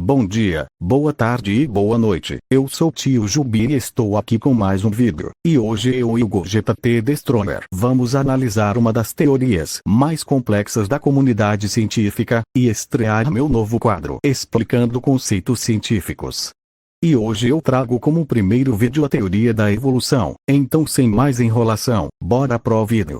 Bom dia, boa tarde e boa noite. Eu sou Tio Jubi e estou aqui com mais um vídeo. E hoje eu e o Gogeta T Destroyer vamos analisar uma das teorias mais complexas da comunidade científica e estrear meu novo quadro explicando conceitos científicos. E hoje eu trago como primeiro vídeo a teoria da evolução. Então, sem mais enrolação, bora pro vídeo.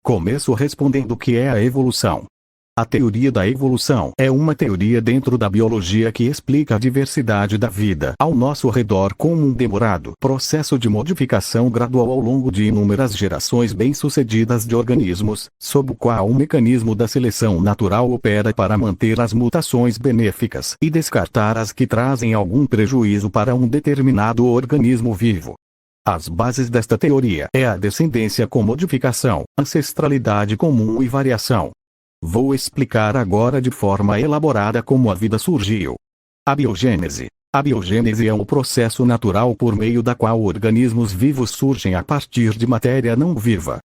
Começo respondendo o que é a evolução. A teoria da evolução é uma teoria dentro da biologia que explica a diversidade da vida ao nosso redor como um demorado processo de modificação gradual ao longo de inúmeras gerações bem-sucedidas de organismos, sob o qual o mecanismo da seleção natural opera para manter as mutações benéficas e descartar as que trazem algum prejuízo para um determinado organismo vivo. As bases desta teoria é a descendência com modificação, ancestralidade comum e variação. Vou explicar agora de forma elaborada como a vida surgiu. A biogênese. A biogênese é um processo natural por meio da qual organismos vivos surgem a partir de matéria não viva.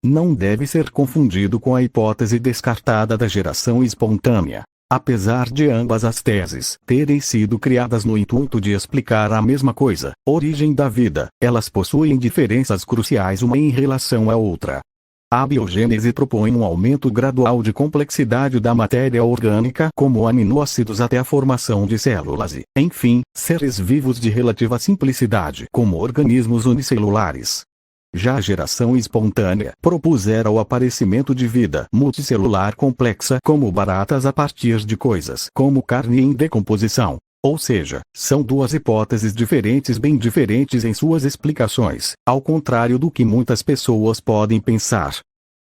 Não deve ser confundido com a hipótese descartada da geração espontânea. Apesar de ambas as teses terem sido criadas no intuito de explicar a mesma coisa, origem da vida, elas possuem diferenças cruciais uma em relação à outra. A biogênese propõe um aumento gradual de complexidade da matéria orgânica como aminoácidos até a formação de células e, enfim, seres vivos de relativa simplicidade como organismos unicelulares. Já a geração espontânea propusera o aparecimento de vida multicelular complexa como baratas a partir de coisas como carne em decomposição. Ou seja, são duas hipóteses diferentes bem diferentes em suas explicações, ao contrário do que muitas pessoas podem pensar.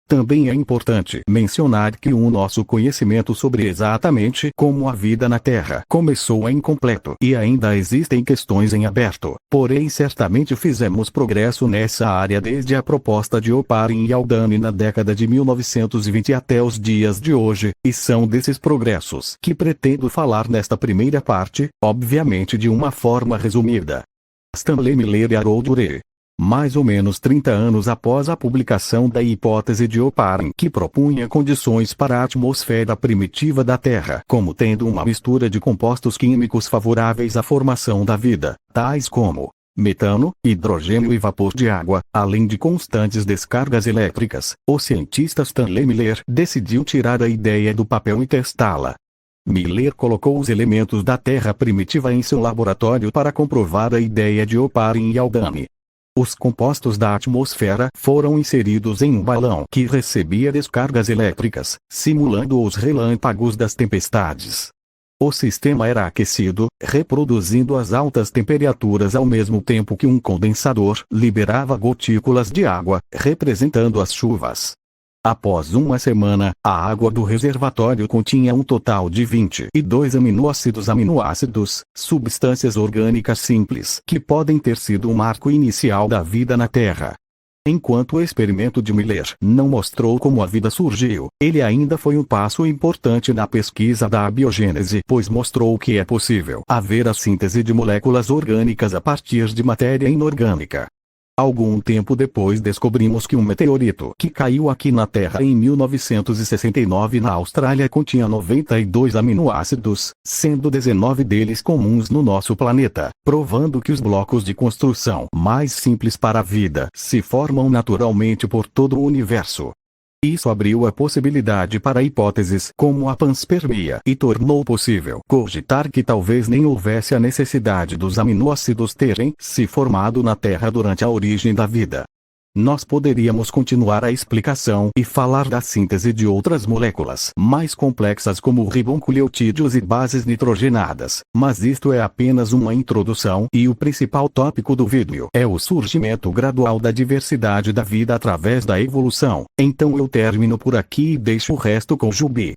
Também é importante mencionar que o nosso conhecimento sobre exatamente como a vida na Terra começou é incompleto e ainda existem questões em aberto, porém certamente fizemos progresso nessa área desde a proposta de Oparin e Haldane na década de 1920 até os dias de hoje, e são desses progressos que pretendo falar nesta primeira parte, obviamente de uma forma resumida. Stanley Miller e Harold Urey. Mais ou menos 30 anos após a publicação da hipótese de Oparin que propunha condições para a atmosfera primitiva da Terra como tendo uma mistura de compostos químicos favoráveis à formação da vida, tais como metano, hidrogênio e vapor de água, além de constantes descargas elétricas, o cientista Stanley Miller decidiu tirar a ideia do papel e testá-la. Miller colocou os elementos da Terra primitiva em seu laboratório para comprovar a ideia de Oparin e Haldane. Os compostos da atmosfera foram inseridos em um balão que recebia descargas elétricas, simulando os relâmpagos das tempestades. O sistema era aquecido, reproduzindo as altas temperaturas ao mesmo tempo que um condensador liberava gotículas de água, representando as chuvas. Após uma semana, a água do reservatório continha um total de 22 aminoácidos, substâncias orgânicas simples que podem ter sido um marco inicial da vida na Terra. Enquanto o experimento de Miller não mostrou como a vida surgiu, ele ainda foi um passo importante na pesquisa da biogênese, pois mostrou que é possível haver a síntese de moléculas orgânicas a partir de matéria inorgânica. Algum tempo depois descobrimos que um meteorito que caiu aqui na Terra em 1969 na Austrália continha 92 aminoácidos, sendo 19 deles comuns no nosso planeta, provando que os blocos de construção mais simples para a vida se formam naturalmente por todo o universo. Isso abriu a possibilidade para hipóteses como a panspermia e tornou possível cogitar que talvez nem houvesse a necessidade dos aminoácidos terem se formado na Terra durante a origem da vida. Nós poderíamos continuar a explicação e falar da síntese de outras moléculas mais complexas como ribonucleotídeos e bases nitrogenadas, mas isto é apenas uma introdução e o principal tópico do vídeo é o surgimento gradual da diversidade da vida através da evolução. Então eu termino por aqui e deixo o resto com Jubi.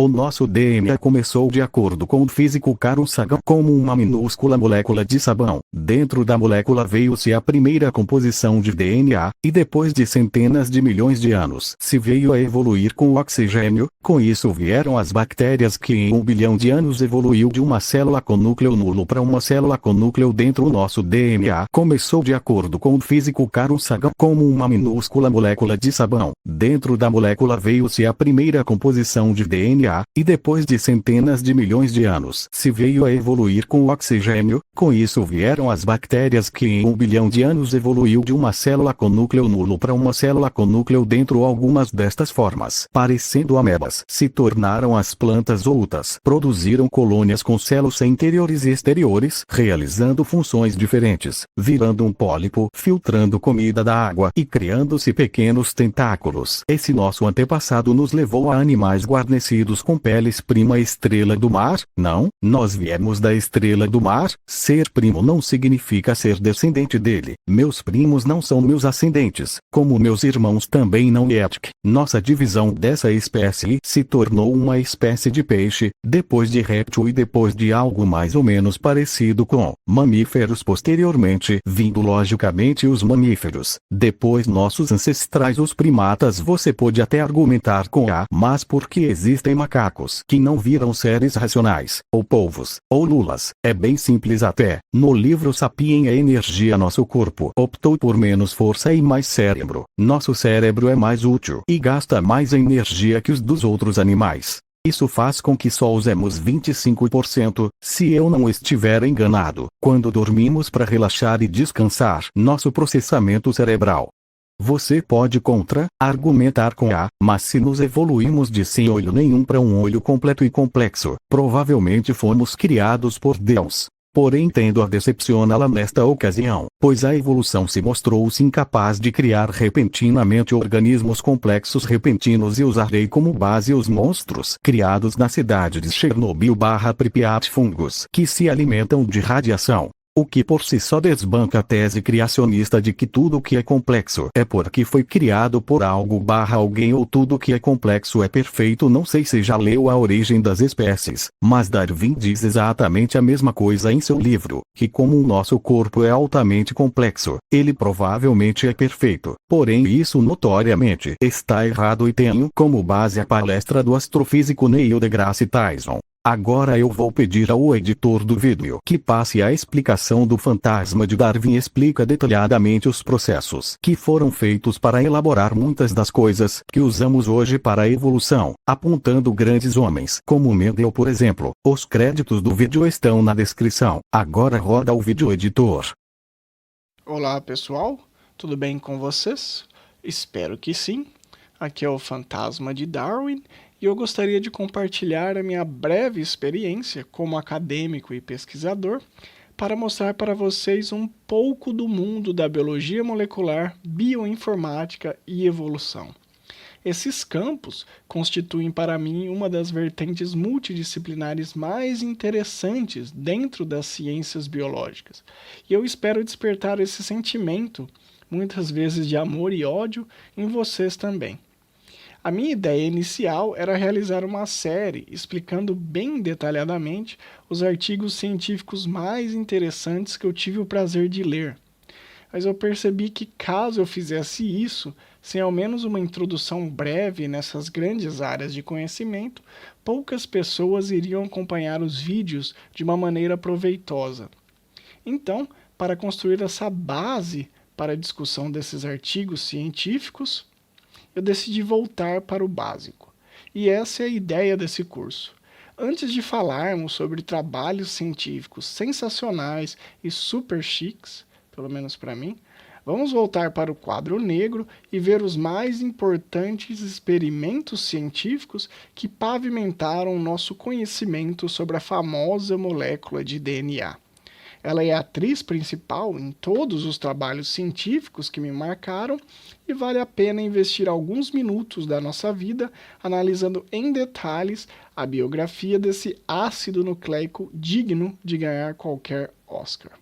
O nosso DNA começou de acordo com o físico Carl Sagan como uma minúscula molécula de sabão. Dentro da molécula veio-se a primeira composição de DNA, e depois de centenas de milhões de anos se veio a evoluir com o oxigênio. Com isso vieram as bactérias que em 1 bilhão de anos evoluiu de uma célula com núcleo nulo para uma célula com núcleo dentro. O nosso DNA começou de acordo com o físico Carl Sagan como uma minúscula molécula de sabão. Dentro da molécula veio-se a primeira composição de DNA DNA, e depois de centenas de milhões de anos se veio a evoluir com o oxigênio. Com isso vieram as bactérias que em 1 bilhão de anos evoluiu de uma célula com núcleo nulo para uma célula com núcleo dentro. Algumas destas formas, parecendo amebas, se tornaram as plantas outras. Produziram colônias com células interiores e exteriores, realizando funções diferentes, virando um pólipo, filtrando comida da água e criando-se pequenos tentáculos. Esse nosso antepassado nos levou a animais guarnecidos com peles. Prima estrela do mar? Não, nós viemos da estrela do mar. Ser primo não significa ser descendente dele. Meus primos não são meus ascendentes, como meus irmãos também não. Nossa divisão dessa espécie se tornou uma espécie de peixe, depois de réptil e depois de algo mais ou menos parecido com mamíferos. Posteriormente, vindo logicamente os mamíferos, depois nossos ancestrais os primatas. Você pode até argumentar com mas porque existem macacos que não viram seres racionais, ou polvos, ou lulas? É bem simples até. No livro Sapien a energia, nosso corpo optou por menos força e mais cérebro. Nosso cérebro é mais útil e gasta mais energia que os dos outros animais. Isso faz com que só usemos 25%, se eu não estiver enganado, quando dormimos para relaxar e descansar nosso processamento cerebral. Você pode argumentar com mas se nos evoluímos de sem olho nenhum para um olho completo e complexo, provavelmente fomos criados por Deus. Porém tendo a decepcioná-la nesta ocasião, pois a evolução se mostrou-se incapaz de criar repentinamente organismos complexos repentinos, e usarei como base os monstros criados na cidade de Chernobyl/Pripyat, fungos que se alimentam de radiação. O que por si só desbanca a tese criacionista de que tudo que é complexo é porque foi criado por algo/alguém, ou tudo que é complexo é perfeito. Não sei se já leu A Origem das Espécies, mas Darwin diz exatamente a mesma coisa em seu livro, que como o nosso corpo é altamente complexo, ele provavelmente é perfeito. Porém isso notoriamente está errado, e tenho como base a palestra do astrofísico Neil deGrasse Tyson. Agora eu vou pedir ao editor do vídeo que passe a explicação do fantasma de Darwin. Explica detalhadamente os processos que foram feitos para elaborar muitas das coisas que usamos hoje para a evolução, apontando grandes homens como Mendel, por exemplo. Os créditos do vídeo estão na descrição. Agora roda o vídeo, editor. Olá pessoal, tudo bem com vocês? Espero que sim. Aqui é o Fantasma de Darwin. E eu gostaria de compartilhar a minha breve experiência como acadêmico e pesquisador para mostrar para vocês um pouco do mundo da biologia molecular, bioinformática e evolução. Esses campos constituem para mim uma das vertentes multidisciplinares mais interessantes dentro das ciências biológicas. E eu espero despertar esse sentimento, muitas vezes de amor e ódio, em vocês também. A minha ideia inicial era realizar uma série explicando bem detalhadamente os artigos científicos mais interessantes que eu tive o prazer de ler. Mas eu percebi que caso eu fizesse isso, sem ao menos uma introdução breve nessas grandes áreas de conhecimento, poucas pessoas iriam acompanhar os vídeos de uma maneira proveitosa. Então, para construir essa base para a discussão desses artigos científicos, eu decidi voltar para o básico. E essa é a ideia desse curso. Antes de falarmos sobre trabalhos científicos sensacionais e super chiques, pelo menos para mim, vamos voltar para o quadro negro e ver os mais importantes experimentos científicos que pavimentaram nosso conhecimento sobre a famosa molécula de DNA. Ela é a atriz principal em todos os trabalhos científicos que me marcaram, e vale a pena investir alguns minutos da nossa vida analisando em detalhes a biografia desse ácido nucleico digno de ganhar qualquer Oscar.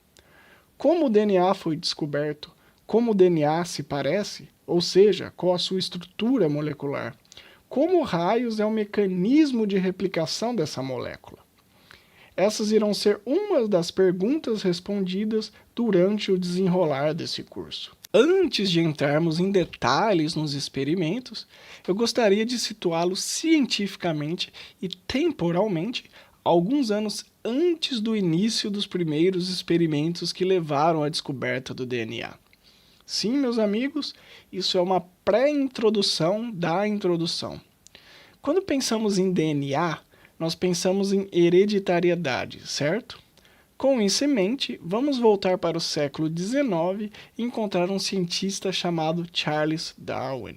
Como o DNA foi descoberto? Como o DNA se parece? Ou seja, qual a sua estrutura molecular? Como raios é o mecanismo de replicação dessa molécula? Essas irão ser uma das perguntas respondidas durante o desenrolar desse curso. Antes de entrarmos em detalhes nos experimentos, eu gostaria de situá-los cientificamente e temporalmente alguns anos antes do início dos primeiros experimentos que levaram à descoberta do DNA. Sim, meus amigos, isso é uma pré-introdução da introdução. Quando pensamos em DNA, nós pensamos em hereditariedade, certo? Com isso em mente, vamos voltar para o século XIX e encontrar um cientista chamado Charles Darwin.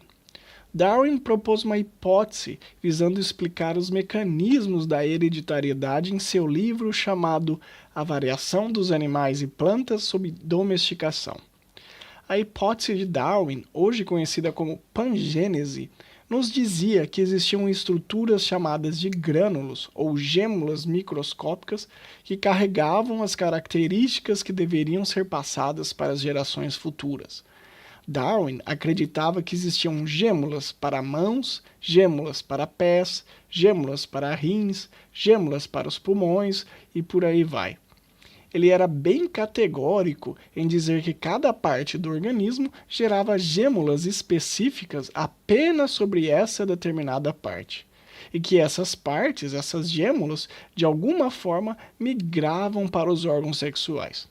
Darwin propôs uma hipótese visando explicar os mecanismos da hereditariedade em seu livro chamado A Variação dos Animais e Plantas sob Domesticação. A hipótese de Darwin, hoje conhecida como pangênese, nos dizia que existiam estruturas chamadas de grânulos ou gêmulas microscópicas que carregavam as características que deveriam ser passadas para as gerações futuras. Darwin acreditava que existiam gêmulas para mãos, gêmulas para pés, gêmulas para rins, gêmulas para os pulmões e por aí vai. Ele era bem categórico em dizer que cada parte do organismo gerava gêmulas específicas apenas sobre essa determinada parte. E que essas partes, essas gêmulas, de alguma forma migravam para os órgãos sexuais.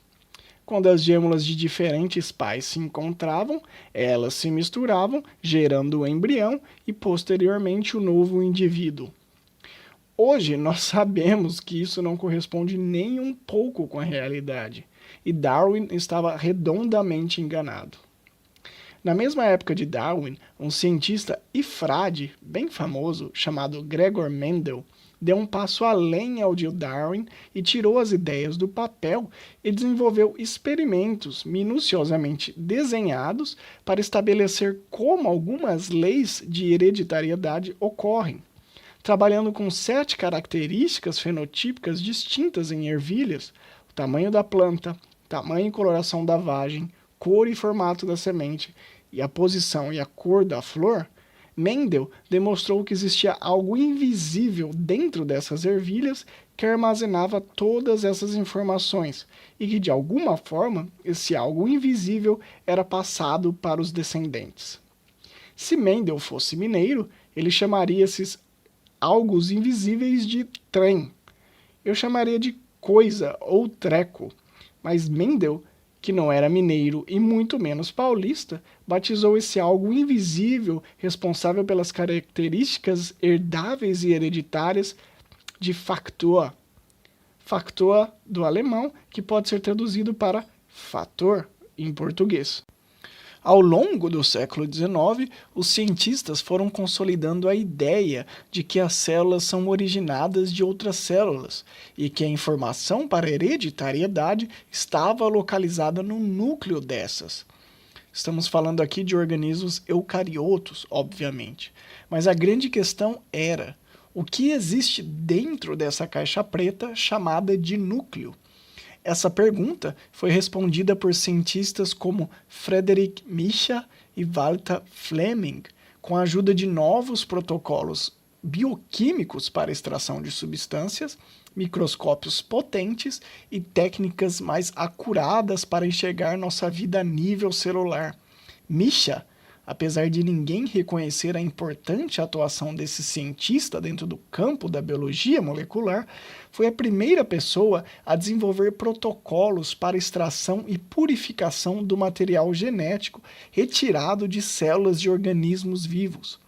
Quando as gêmulas de diferentes pais se encontravam, elas se misturavam, gerando o embrião e posteriormente o novo indivíduo. Hoje nós sabemos que isso não corresponde nem um pouco com a realidade, e Darwin estava redondamente enganado. Na mesma época de Darwin, um cientista e frade bem famoso, chamado Gregor Mendel, deu um passo além ao de Darwin e tirou as ideias do papel e desenvolveu experimentos minuciosamente desenhados para estabelecer como algumas leis de hereditariedade ocorrem, trabalhando com 7 características fenotípicas distintas em ervilhas: o tamanho da planta, tamanho e coloração da vagem, cor e formato da semente e a posição e a cor da flor. Mendel demonstrou que existia algo invisível dentro dessas ervilhas que armazenava todas essas informações e que, de alguma forma, esse algo invisível era passado para os descendentes. Se Mendel fosse mineiro, ele chamaria esses algos invisíveis de trem. Eu chamaria de coisa ou treco, mas Mendel, que não era mineiro e muito menos paulista, batizou esse algo invisível responsável pelas características herdáveis e hereditárias de Faktor. Faktor do alemão, que pode ser traduzido para fator em português. Ao longo do século XIX, os cientistas foram consolidando a ideia de que as células são originadas de outras células e que a informação para a hereditariedade estava localizada no núcleo dessas. Estamos falando aqui de organismos eucariotos, obviamente, mas a grande questão era: o que existe dentro dessa caixa preta chamada de núcleo? Essa pergunta foi respondida por cientistas como Friedrich Miescher e Walter Fleming, com a ajuda de novos protocolos bioquímicos para extração de substâncias, microscópios potentes e técnicas mais acuradas para enxergar nossa vida a nível celular. Miescher, apesar de ninguém reconhecer a importante atuação desse cientista dentro do campo da biologia molecular, foi a primeira pessoa a desenvolver protocolos para extração e purificação do material genético retirado de células de organismos vivos.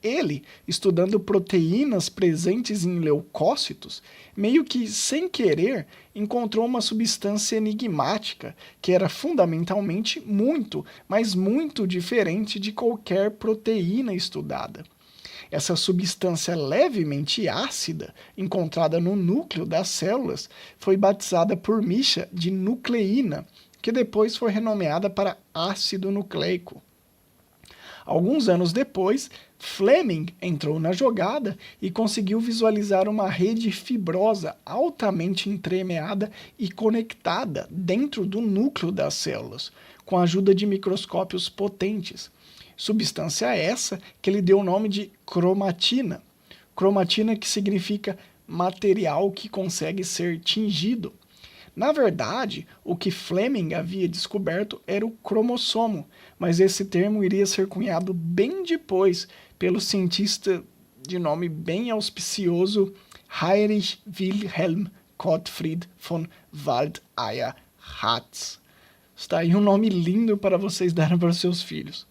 Ele, estudando proteínas presentes em leucócitos, meio que sem querer encontrou uma substância enigmática que era fundamentalmente muito, mas muito diferente de qualquer proteína estudada. Essa substância levemente ácida, encontrada no núcleo das células, foi batizada por Miescher de nucleína, que depois foi renomeada para ácido nucleico. Alguns anos depois, Fleming entrou na jogada e conseguiu visualizar uma rede fibrosa altamente entremeada e conectada dentro do núcleo das células, com a ajuda de microscópios potentes. Substância essa que lhe deu o nome de cromatina. Cromatina, que significa material que consegue ser tingido. Na verdade, o que Fleming havia descoberto era o cromossomo, mas esse termo iria ser cunhado bem depois pelo cientista de nome bem auspicioso Heinrich Wilhelm Gottfried von Waldeyer-Hatz. Está aí um nome lindo para vocês darem para os seus filhos.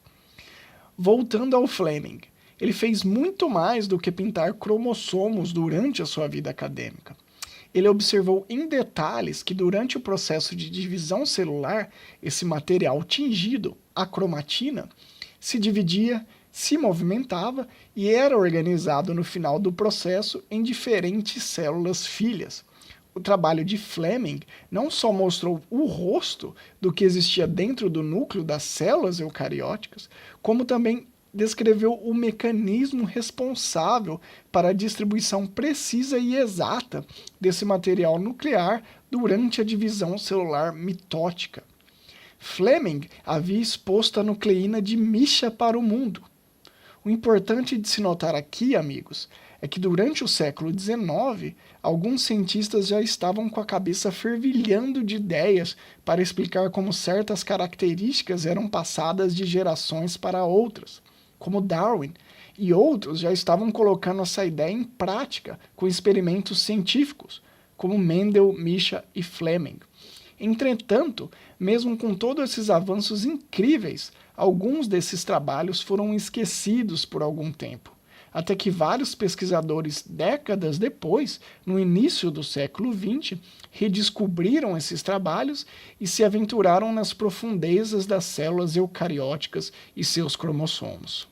Voltando ao Fleming, Ele fez muito mais do que pintar cromossomos durante a sua vida acadêmica. Ele observou em detalhes que durante o processo de divisão celular, esse material tingido, a cromatina, se dividia, se movimentava e era organizado no final do processo em diferentes células filhas. O trabalho de Fleming não só mostrou o rosto do que existia dentro do núcleo das células eucarióticas, como também descreveu o mecanismo responsável para a distribuição precisa e exata desse material nuclear durante a divisão celular mitótica. Fleming havia exposto a nucleína de Micha para o mundo. O importante de se notar aqui, amigos, é que durante o século XIX, alguns cientistas já estavam com a cabeça fervilhando de ideias para explicar como certas características eram passadas de gerações para outras, como Darwin, e outros já estavam colocando essa ideia em prática com experimentos científicos, como Mendel, Micha e Fleming. Entretanto, mesmo com todos esses avanços incríveis, alguns desses trabalhos foram esquecidos por algum tempo, até que vários pesquisadores, décadas depois, no início do século XX, redescobriram esses trabalhos e se aventuraram nas profundezas das células eucarióticas e seus cromossomos.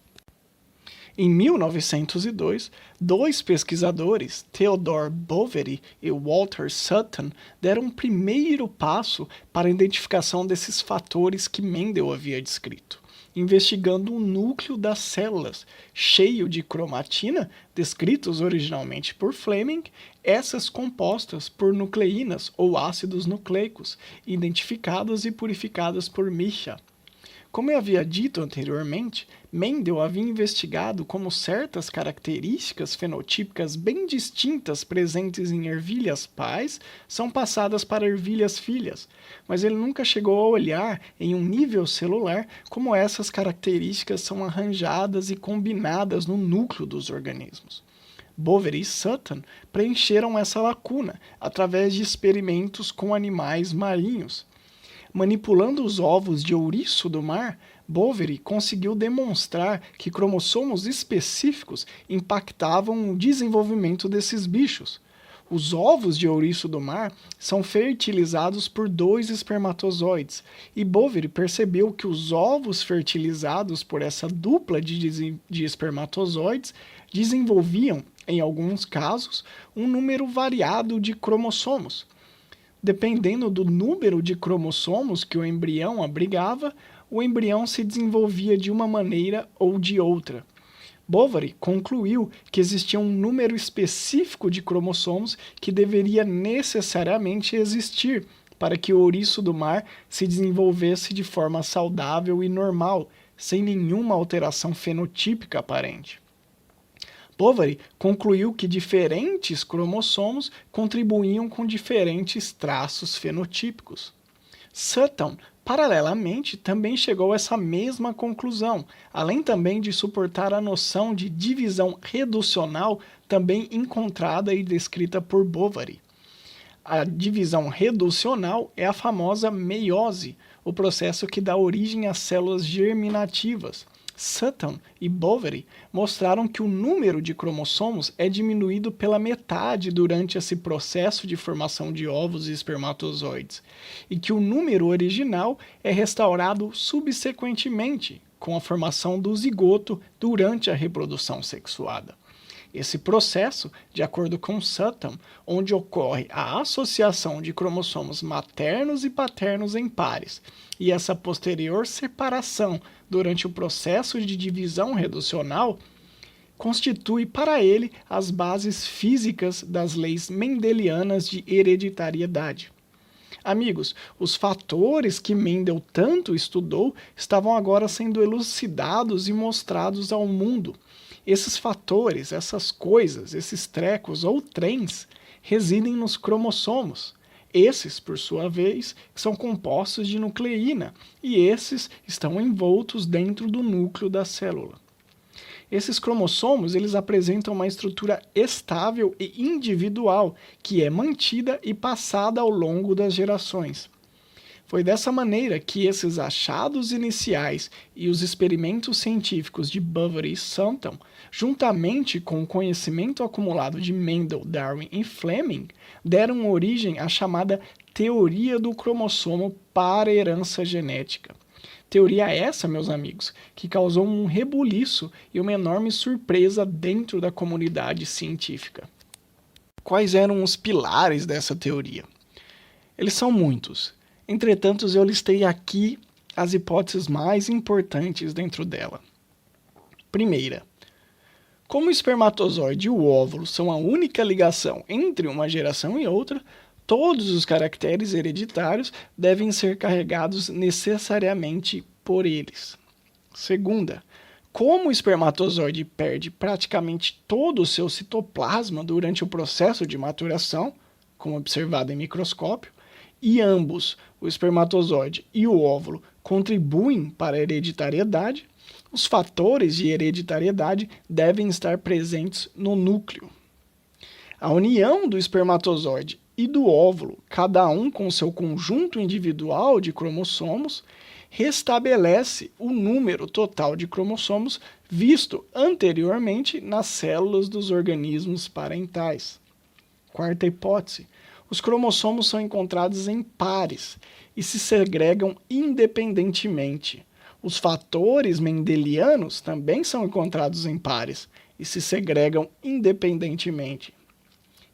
Em 1902, dois pesquisadores, Theodore Boveri e Walter Sutton, deram um primeiro passo para a identificação desses fatores que Mendel havia descrito, investigando o núcleo das células, cheio de cromatina, descritos originalmente por Fleming, essas compostas por nucleínas ou ácidos nucleicos, identificadas e purificadas por Micha. Como eu havia dito anteriormente, Mendel havia investigado como certas características fenotípicas bem distintas presentes em ervilhas pais são passadas para ervilhas filhas, mas ele nunca chegou a olhar em um nível celular como essas características são arranjadas e combinadas no núcleo dos organismos. Boveri e Sutton preencheram essa lacuna através de experimentos com animais marinhos. Manipulando os ovos de ouriço do mar, Boveri conseguiu demonstrar que cromossomos específicos impactavam o desenvolvimento desses bichos. Os ovos de ouriço do mar são fertilizados por 2 espermatozoides, e Boveri percebeu que os ovos fertilizados por essa dupla de espermatozoides desenvolviam, em alguns casos, um número variado de cromossomos. Dependendo do número de cromossomos que o embrião abrigava, o embrião se desenvolvia de uma maneira ou de outra. Boveri concluiu que existia um número específico de cromossomos que deveria necessariamente existir para que o ouriço do mar se desenvolvesse de forma saudável e normal, sem nenhuma alteração fenotípica aparente. Boveri concluiu que diferentes cromossomos contribuíam com diferentes traços fenotípicos. Sutton, paralelamente, também chegou a essa mesma conclusão, além também de suportar a noção de divisão reducional também encontrada e descrita por Boveri. A divisão reducional é a famosa meiose, o processo que dá origem às células germinativas. Sutton e Boveri mostraram que o número de cromossomos é diminuído pela metade durante esse processo de formação de ovos e espermatozoides, e que o número original é restaurado subsequentemente, com a formação do zigoto durante a reprodução sexuada. Esse processo, de acordo com Sutton, onde ocorre a associação de cromossomos maternos e paternos em pares, e essa posterior separação durante o processo de divisão reducional, constitui para ele as bases físicas das leis mendelianas de hereditariedade. Amigos, os fatores que Mendel tanto estudou estavam agora sendo elucidados e mostrados ao mundo. Esses fatores, essas coisas, esses trecos ou trens residem nos cromossomos. Esses, por sua vez, são compostos de nucleína e esses estão envoltos dentro do núcleo da célula. Esses cromossomos eles apresentam uma estrutura estável e individual que é mantida e passada ao longo das gerações. Foi dessa maneira que esses achados iniciais e os experimentos científicos de Boveri e Sutton, juntamente com o conhecimento acumulado de Mendel, Darwin e Fleming, deram origem à chamada teoria do cromossomo para herança genética. Teoria essa, meus amigos, que causou um rebuliço e uma enorme surpresa dentro da comunidade científica. Quais eram os pilares dessa teoria? Eles são muitos. Entretanto, eu listei aqui as hipóteses mais importantes dentro dela. Primeira, como o espermatozoide e o óvulo são a única ligação entre uma geração e outra, todos os caracteres hereditários devem ser carregados necessariamente por eles. Segunda, como o espermatozoide perde praticamente todo o seu citoplasma durante o processo de maturação, como observado em microscópio, e ambos, o espermatozoide e o óvulo, contribuem para a hereditariedade, os fatores de hereditariedade devem estar presentes no núcleo. A união do espermatozoide e do óvulo, cada um com seu conjunto individual de cromossomos, restabelece o número total de cromossomos visto anteriormente nas células dos organismos parentais. Quarta hipótese. Os cromossomos são encontrados em pares e se segregam independentemente. Os fatores mendelianos também são encontrados em pares e se segregam independentemente.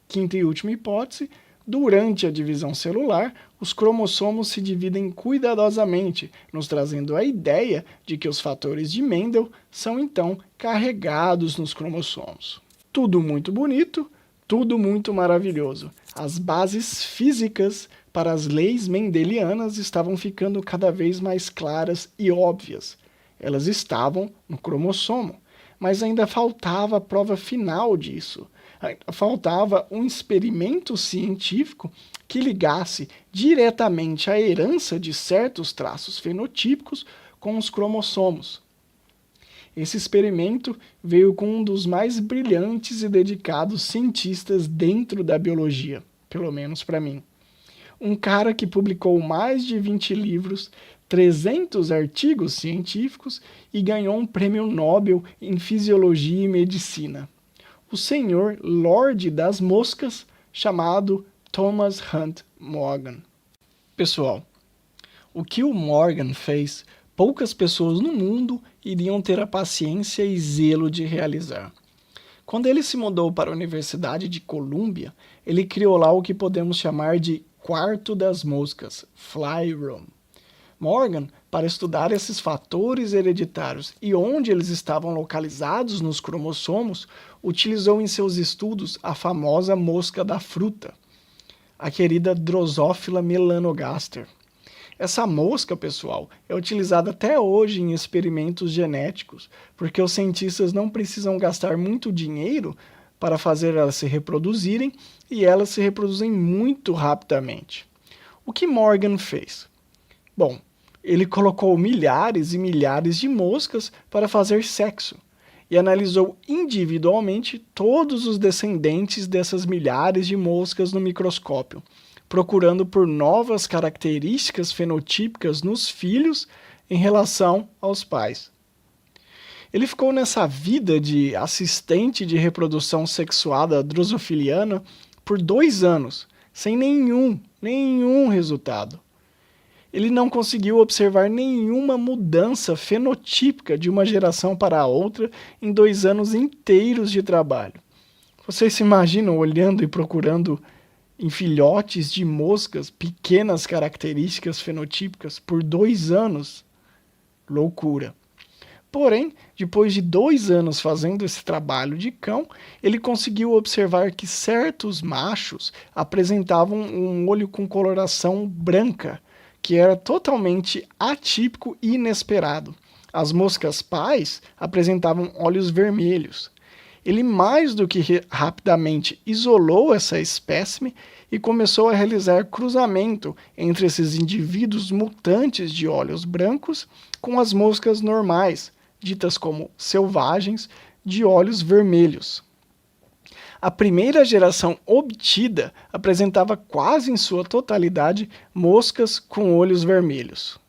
Quinta e última hipótese. Durante a divisão celular, os cromossomos se dividem cuidadosamente, nos trazendo a ideia de que os fatores de Mendel são então carregados nos cromossomos. Tudo muito bonito, tudo muito maravilhoso. As bases físicas para as leis mendelianas estavam ficando cada vez mais claras e óbvias. Elas estavam no cromossomo, mas ainda faltava a prova final disso. Faltava um experimento científico que ligasse diretamente a herança de certos traços fenotípicos com os cromossomos. Esse experimento veio com um dos mais brilhantes e dedicados cientistas dentro da biologia, pelo menos para mim. Um cara que publicou mais de 20 livros, 300 artigos científicos e ganhou um prêmio Nobel em Fisiologia e Medicina. O senhor Lorde das Moscas, chamado Thomas Hunt Morgan. Pessoal, o que o Morgan fez, poucas pessoas no mundo iriam ter a paciência e zelo de realizar. Quando ele se mudou para a Universidade de Colômbia, ele criou lá o que podemos chamar de Quarto das Moscas, Fly Room. Morgan, para estudar esses fatores hereditários e onde eles estavam localizados nos cromossomos, utilizou em seus estudos a famosa mosca da fruta, a querida Drosophila melanogaster. Essa mosca, pessoal, é utilizada até hoje em experimentos genéticos, porque os cientistas não precisam gastar muito dinheiro para fazer elas se reproduzirem e elas se reproduzem muito rapidamente. O que Morgan fez? Bom, ele colocou milhares e milhares de moscas para fazer sexo e analisou individualmente todos os descendentes dessas milhares de moscas no microscópio, procurando por novas características fenotípicas nos filhos em relação aos pais. Ele ficou nessa vida de assistente de reprodução sexuada drosofiliana por 2 anos, sem nenhum resultado. Ele não conseguiu observar nenhuma mudança fenotípica de uma geração para a outra em 2 anos inteiros de trabalho. Vocês se imaginam olhando e procurando em filhotes de moscas pequenas características fenotípicas por 2 anos? Loucura. Porém, depois de 2 anos fazendo esse trabalho de cão, ele conseguiu observar que certos machos apresentavam um olho com coloração branca, que era totalmente atípico e inesperado. As moscas pais apresentavam olhos vermelhos. Ele mais do que rapidamente isolou essa espécime e começou a realizar cruzamento entre esses indivíduos mutantes de olhos brancos com as moscas normais, ditas como selvagens, de olhos vermelhos. A primeira geração obtida apresentava quase em sua totalidade moscas com olhos vermelhos.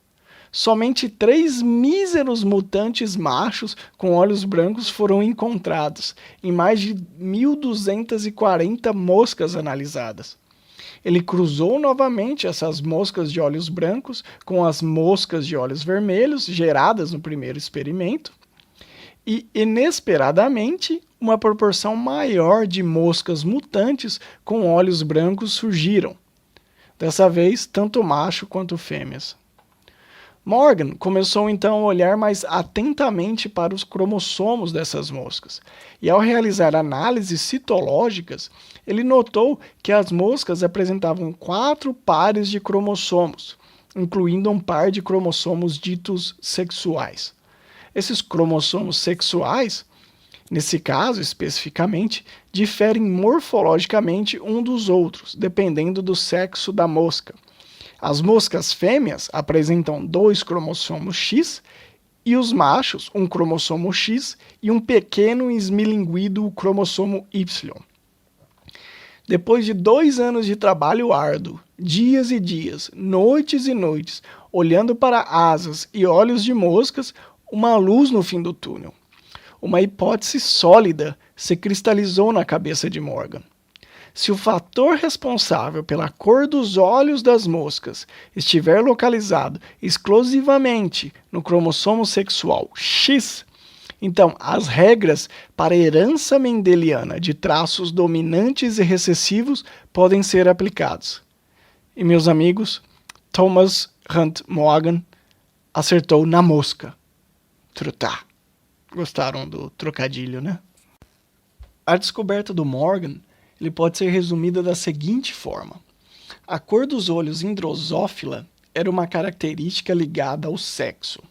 Somente 3 míseros mutantes machos com olhos brancos foram encontrados em mais de 1.240 moscas analisadas. Ele cruzou novamente essas moscas de olhos brancos com as moscas de olhos vermelhos geradas no primeiro experimento e, inesperadamente, uma proporção maior de moscas mutantes com olhos brancos surgiram. Dessa vez, tanto macho quanto fêmeas. Morgan começou então a olhar mais atentamente para os cromossomos dessas moscas, e ao realizar análises citológicas, ele notou que as moscas apresentavam 4 pares de cromossomos, incluindo um par de cromossomos ditos sexuais. Esses cromossomos sexuais, nesse caso especificamente, diferem morfologicamente um dos outros, dependendo do sexo da mosca. As moscas fêmeas apresentam 2 cromossomos X e os machos um cromossomo X e um pequeno e esmilinguido cromossomo Y. Depois de 2 anos de trabalho árduo, dias e dias, noites e noites, olhando para asas e olhos de moscas, uma luz no fim do túnel. Uma hipótese sólida se cristalizou na cabeça de Morgan. Se o fator responsável pela cor dos olhos das moscas estiver localizado exclusivamente no cromossomo sexual X, então as regras para a herança mendeliana de traços dominantes e recessivos podem ser aplicadas. E, meus amigos, Thomas Hunt Morgan acertou na mosca. Trutá. Gostaram do trocadilho, né? A descoberta do Morgan ele pode ser resumida da seguinte forma. A cor dos olhos em Drosophila era uma característica ligada ao sexo.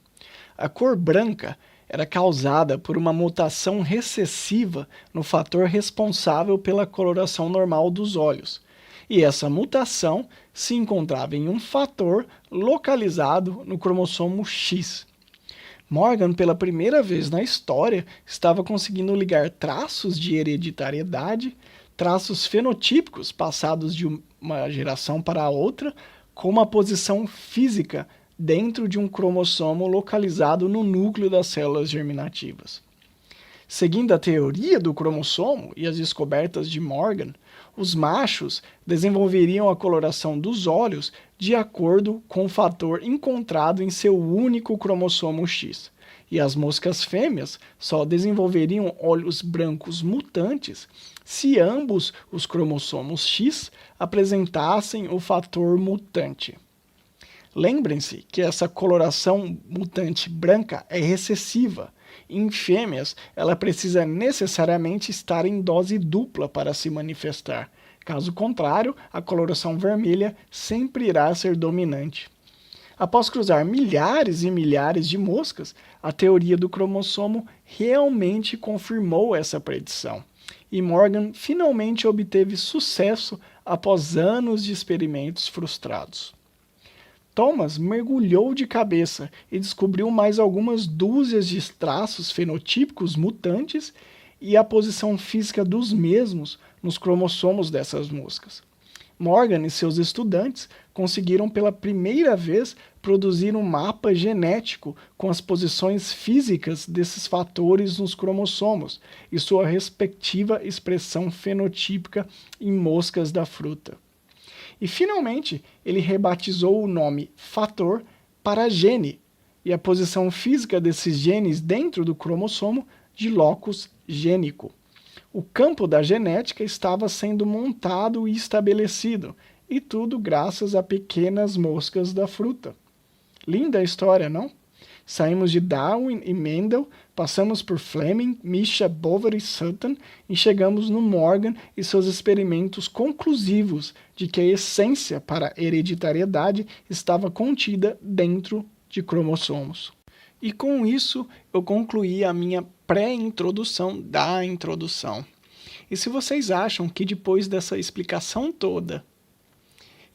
A cor branca era causada por uma mutação recessiva no fator responsável pela coloração normal dos olhos. E essa mutação se encontrava em um fator localizado no cromossomo X. Morgan, pela primeira vez na história, estava conseguindo ligar traços de hereditariedade, traços fenotípicos passados de uma geração para a outra, com uma posição física dentro de um cromossomo localizado no núcleo das células germinativas. Seguindo a teoria do cromossomo e as descobertas de Morgan, os machos desenvolveriam a coloração dos olhos de acordo com o fator encontrado em seu único cromossomo X, e as moscas fêmeas só desenvolveriam olhos brancos mutantes se ambos os cromossomos X apresentassem o fator mutante. Lembrem-se que essa coloração mutante branca é recessiva. Em fêmeas, ela precisa necessariamente estar em dose dupla para se manifestar. Caso contrário, a coloração vermelha sempre irá ser dominante. Após cruzar milhares e milhares de moscas, a teoria do cromossomo realmente confirmou essa predição. E Morgan finalmente obteve sucesso após anos de experimentos frustrados. Thomas mergulhou de cabeça e descobriu mais algumas dúzias de traços fenotípicos mutantes e a posição física dos mesmos nos cromossomos dessas moscas. Morgan e seus estudantes conseguiram pela primeira vez produzir um mapa genético com as posições físicas desses fatores nos cromossomos e sua respectiva expressão fenotípica em moscas da fruta. E, finalmente, ele rebatizou o nome fator para gene e a posição física desses genes dentro do cromossomo de locus gênico. O campo da genética estava sendo montado e estabelecido, e tudo graças a pequenas moscas da fruta. Linda a história, não? Saímos de Darwin e Mendel, passamos por Fleming, Mischia, Boveri e Sutton e chegamos no Morgan e seus experimentos conclusivos de que a essência para a hereditariedade estava contida dentro de cromossomos. E com isso eu concluí a minha pré-introdução da introdução. E se vocês acham que depois dessa explicação toda,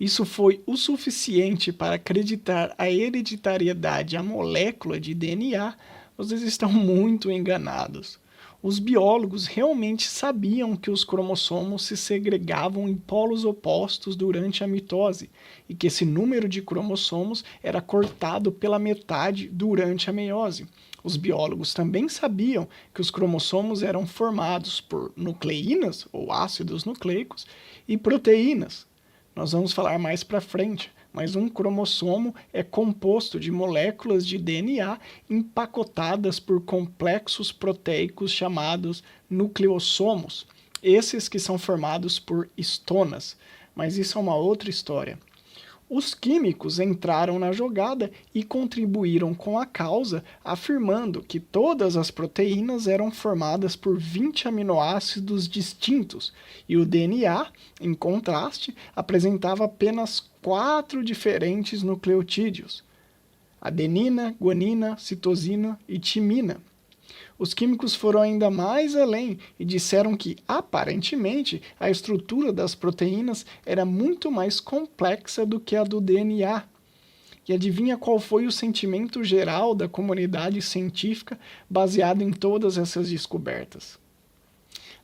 isso foi o suficiente para acreditar a hereditariedade à molécula de DNA, vocês estão muito enganados. os biólogos realmente sabiam que os cromossomos se segregavam em polos opostos durante a mitose e que esse número de cromossomos era cortado pela metade durante a meiose. Os biólogos também sabiam que os cromossomos eram formados por nucleínas, ou ácidos nucleicos, e proteínas. Nós vamos falar mais para frente, mas um cromossomo é composto de moléculas de DNA empacotadas por complexos proteicos chamados nucleossomos, esses que são formados por histonas, mas isso é uma outra história. Os químicos entraram na jogada e contribuíram com a causa, afirmando que todas as proteínas eram formadas por 20 aminoácidos distintos e o DNA, em contraste, apresentava apenas 4 diferentes nucleotídeos: adenina, guanina, citosina e timina. Os químicos foram ainda mais além e disseram que, aparentemente, a estrutura das proteínas era muito mais complexa do que a do DNA. E adivinha qual foi o sentimento geral da comunidade científica baseado em todas essas descobertas?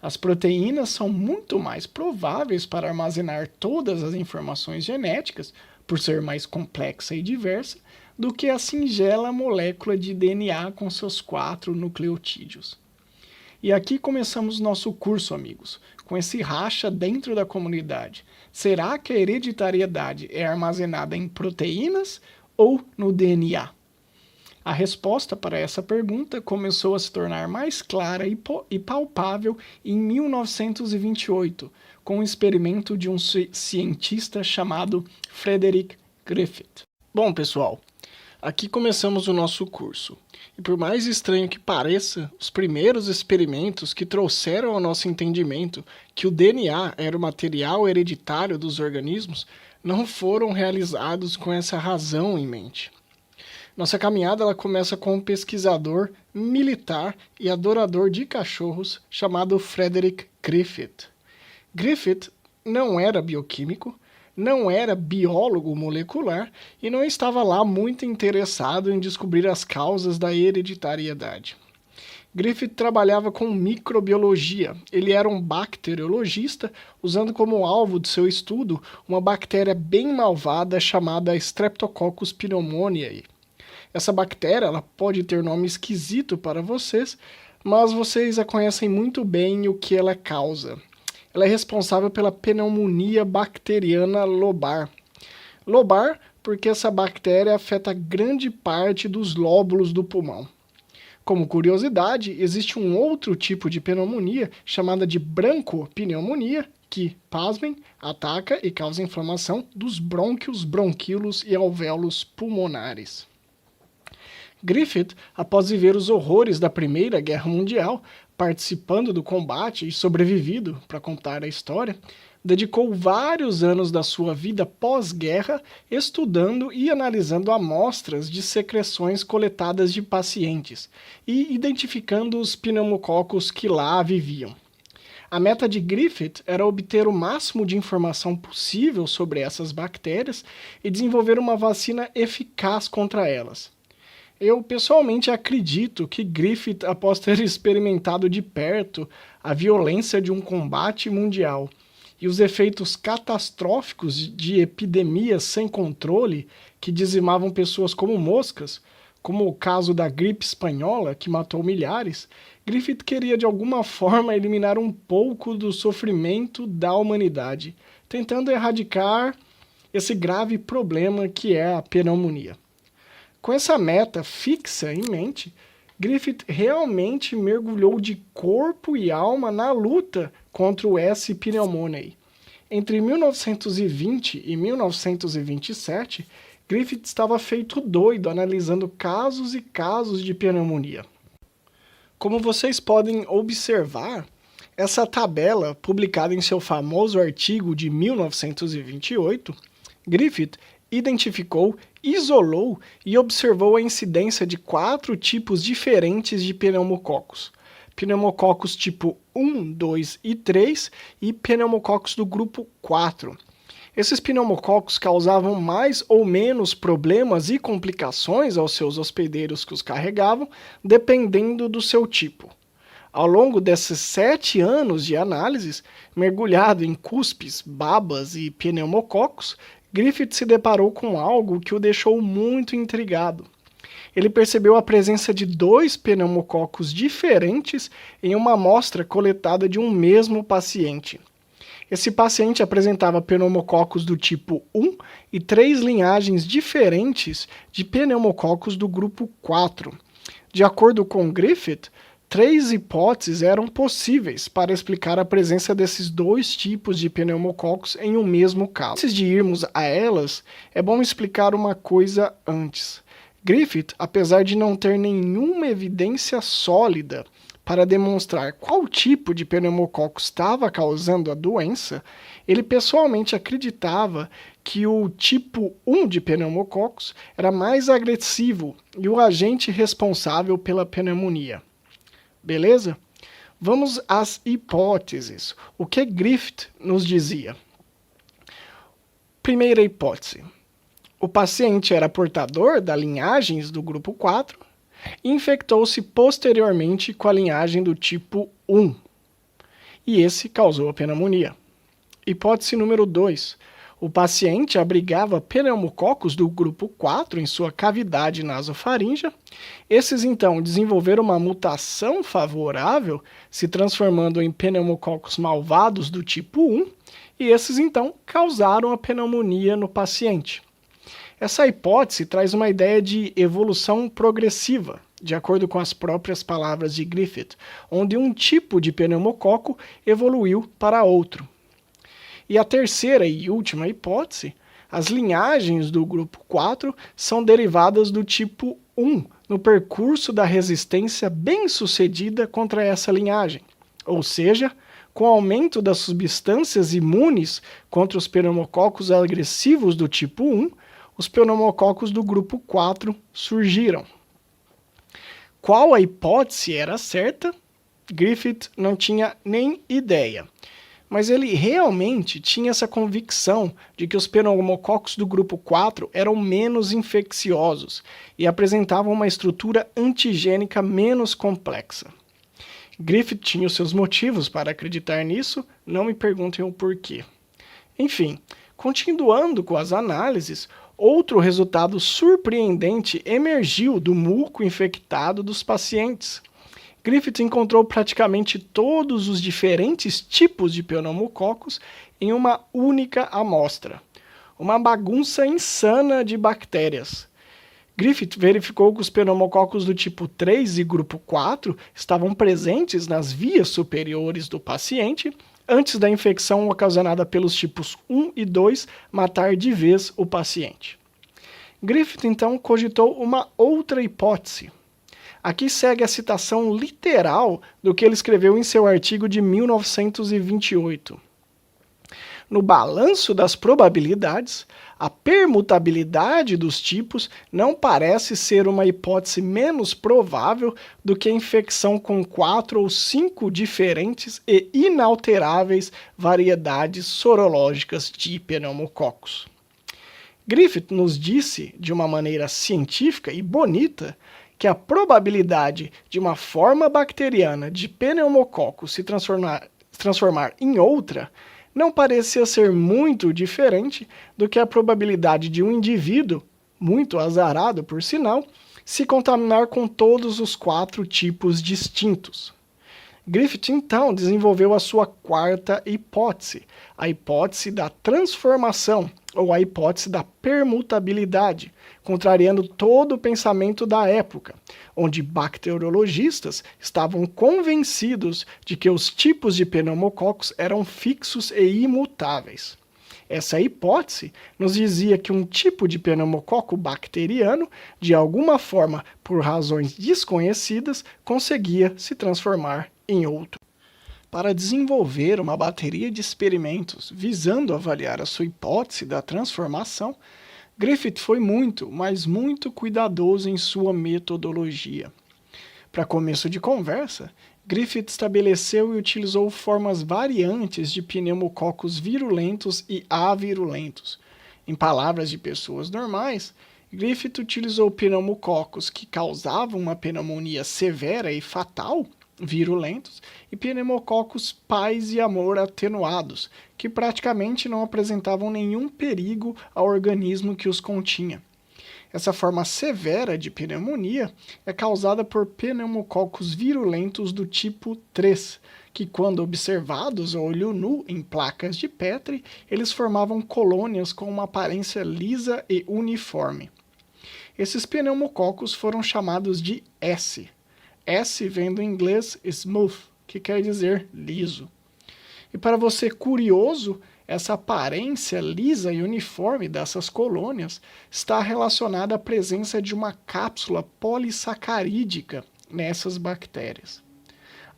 As proteínas são muito mais prováveis para armazenar todas as informações genéticas, por ser mais complexa e diversa, do que a singela molécula de DNA com seus 4 nucleotídeos. E aqui começamos nosso curso, amigos, com esse racha dentro da comunidade. Será que a hereditariedade é armazenada em proteínas ou no DNA? A resposta para essa pergunta começou a se tornar mais clara e palpável em 1928, com o experimento de um cientista chamado Frederick Griffith. Bom, pessoal, aqui começamos o nosso curso. E por mais estranho que pareça, os primeiros experimentos que trouxeram ao nosso entendimento que o DNA era o material hereditário dos organismos não foram realizados com essa razão em mente. Nossa caminhada ela começa com um pesquisador militar e adorador de cachorros chamado Frederick Griffith. Griffith não era bioquímico, não era biólogo molecular e não estava lá muito interessado em descobrir as causas da hereditariedade. Griffith trabalhava com microbiologia. Ele era um bacteriologista, usando como alvo de seu estudo uma bactéria bem malvada chamada Streptococcus pneumoniae. Essa bactéria ela pode ter nome esquisito para vocês, mas vocês a conhecem muito bem e o que ela causa. Ela é responsável pela pneumonia bacteriana lobar. Lobar porque essa bactéria afeta grande parte dos lóbulos do pulmão. Como curiosidade, existe um outro tipo de pneumonia chamada de broncopneumonia, que, pasmem, ataca e causa inflamação dos brônquios, bronquíolos e alvéolos pulmonares. Griffith, após viver os horrores da Primeira Guerra Mundial, participando do combate e sobrevivido para contar a história, dedicou vários anos da sua vida pós-guerra estudando e analisando amostras de secreções coletadas de pacientes e identificando os pneumococos que lá viviam. A meta de Griffith era obter o máximo de informação possível sobre essas bactérias e desenvolver uma vacina eficaz contra elas. Eu pessoalmente acredito que Griffith, após ter experimentado de perto a violência de um combate mundial e os efeitos catastróficos de epidemias sem controle que dizimavam pessoas como moscas, como o caso da gripe espanhola que matou milhares, Griffith queria de alguma forma eliminar um pouco do sofrimento da humanidade, tentando erradicar esse grave problema que é a pneumonia. Com essa meta fixa em mente, Griffith realmente mergulhou de corpo e alma na luta contra o S. pneumoniae. Entre 1920 e 1927, Griffith estava feito doido analisando casos e casos de pneumonia. Como vocês podem observar, essa tabela, publicada em seu famoso artigo de 1928, Griffith identificou, isolou e observou a incidência de 4 tipos diferentes de pneumococos. Pneumococos tipo 1, 2 e 3 e pneumococos do grupo 4. Esses pneumococos causavam mais ou menos problemas e complicações aos seus hospedeiros que os carregavam, dependendo do seu tipo. Ao longo desses 7 anos de análises, mergulhado em cuspes, babas e pneumococos, Griffith se deparou com algo que o deixou muito intrigado. Ele percebeu a presença de 2 pneumococos diferentes em uma amostra coletada de um mesmo paciente. Esse paciente apresentava pneumococos do tipo 1 e 3 linhagens diferentes de pneumococos do grupo 4. De acordo com Griffith, 3 hipóteses eram possíveis para explicar a presença desses 2 tipos de pneumococos em um mesmo caso. Antes de irmos a elas, é bom explicar uma coisa antes. Griffith, apesar de não ter nenhuma evidência sólida para demonstrar qual tipo de pneumococo estava causando a doença, ele pessoalmente acreditava que o tipo 1 de pneumococos era mais agressivo e o agente responsável pela pneumonia. Beleza? Vamos às hipóteses. O que Griffith nos dizia? Primeira hipótese. O paciente era portador das linhagens do grupo 4 e infectou-se posteriormente com a linhagem do tipo 1. E esse causou a pneumonia. Hipótese número 2. O paciente abrigava pneumococos do grupo 4 em sua cavidade nasofaríngea. Esses, então, desenvolveram uma mutação favorável, se transformando em pneumococos malvados do tipo 1, e esses, então, causaram a pneumonia no paciente. Essa hipótese traz uma ideia de evolução progressiva, de acordo com as próprias palavras de Griffith, onde um tipo de pneumococo evoluiu para outro. E a terceira e última hipótese, as linhagens do grupo 4 são derivadas do tipo 1, no percurso da resistência bem-sucedida contra essa linhagem. Ou seja, com o aumento das substâncias imunes contra os pneumococos agressivos do tipo 1, os pneumococos do grupo 4 surgiram. Qual a hipótese era certa? Griffith não tinha nem ideia. Mas ele realmente tinha essa convicção de que os pneumococos do grupo 4 eram menos infecciosos e apresentavam uma estrutura antigênica menos complexa. Griffith tinha os seus motivos para acreditar nisso, não me perguntem o porquê. Enfim, continuando com as análises, outro resultado surpreendente emergiu do muco infectado dos pacientes. Griffith encontrou praticamente todos os diferentes tipos de pneumococos em uma única amostra. Uma bagunça insana de bactérias. Griffith verificou que os pneumococos do tipo 3 e grupo 4 estavam presentes nas vias superiores do paciente antes da infecção ocasionada pelos tipos 1 e 2 matar de vez o paciente. Griffith então cogitou uma outra hipótese. Aqui segue a citação literal do que ele escreveu em seu artigo de 1928. No balanço das probabilidades, a permutabilidade dos tipos não parece ser uma hipótese menos provável do que a infecção com 4 ou 5 diferentes e inalteráveis variedades sorológicas de pneumococos. Griffith nos disse, de uma maneira científica e bonita, que a probabilidade de uma forma bacteriana de pneumococo se transformar em outra não parecia ser muito diferente do que a probabilidade de um indivíduo, muito azarado por sinal, se contaminar com todos os 4 tipos distintos. Griffith então desenvolveu a sua quarta hipótese, a hipótese da transformação, ou a hipótese da permutabilidade, contrariando todo o pensamento da época, onde bacteriologistas estavam convencidos de que os tipos de pneumococos eram fixos e imutáveis. Essa hipótese nos dizia que um tipo de pneumococo bacteriano, de alguma forma, por razões desconhecidas, conseguia se transformar em outro. Para desenvolver uma bateria de experimentos visando avaliar a sua hipótese da transformação, Griffith foi muito, mas muito cuidadoso em sua metodologia. Para começo de conversa, Griffith estabeleceu e utilizou formas variantes de pneumococos virulentos e avirulentos. Em palavras de pessoas normais, Griffith utilizou pneumococos que causavam uma pneumonia severa e fatal, virulentos, e pneumococos paz e amor atenuados, que praticamente não apresentavam nenhum perigo ao organismo que os continha. Essa forma severa de pneumonia é causada por pneumococos virulentos do tipo 3, que quando observados a olho nu em placas de Petri, eles formavam colônias com uma aparência lisa e uniforme. Esses pneumococos foram chamados de S. S vem do inglês smooth, que quer dizer liso. E para você curioso, essa aparência lisa e uniforme dessas colônias está relacionada à presença de uma cápsula polissacarídica nessas bactérias.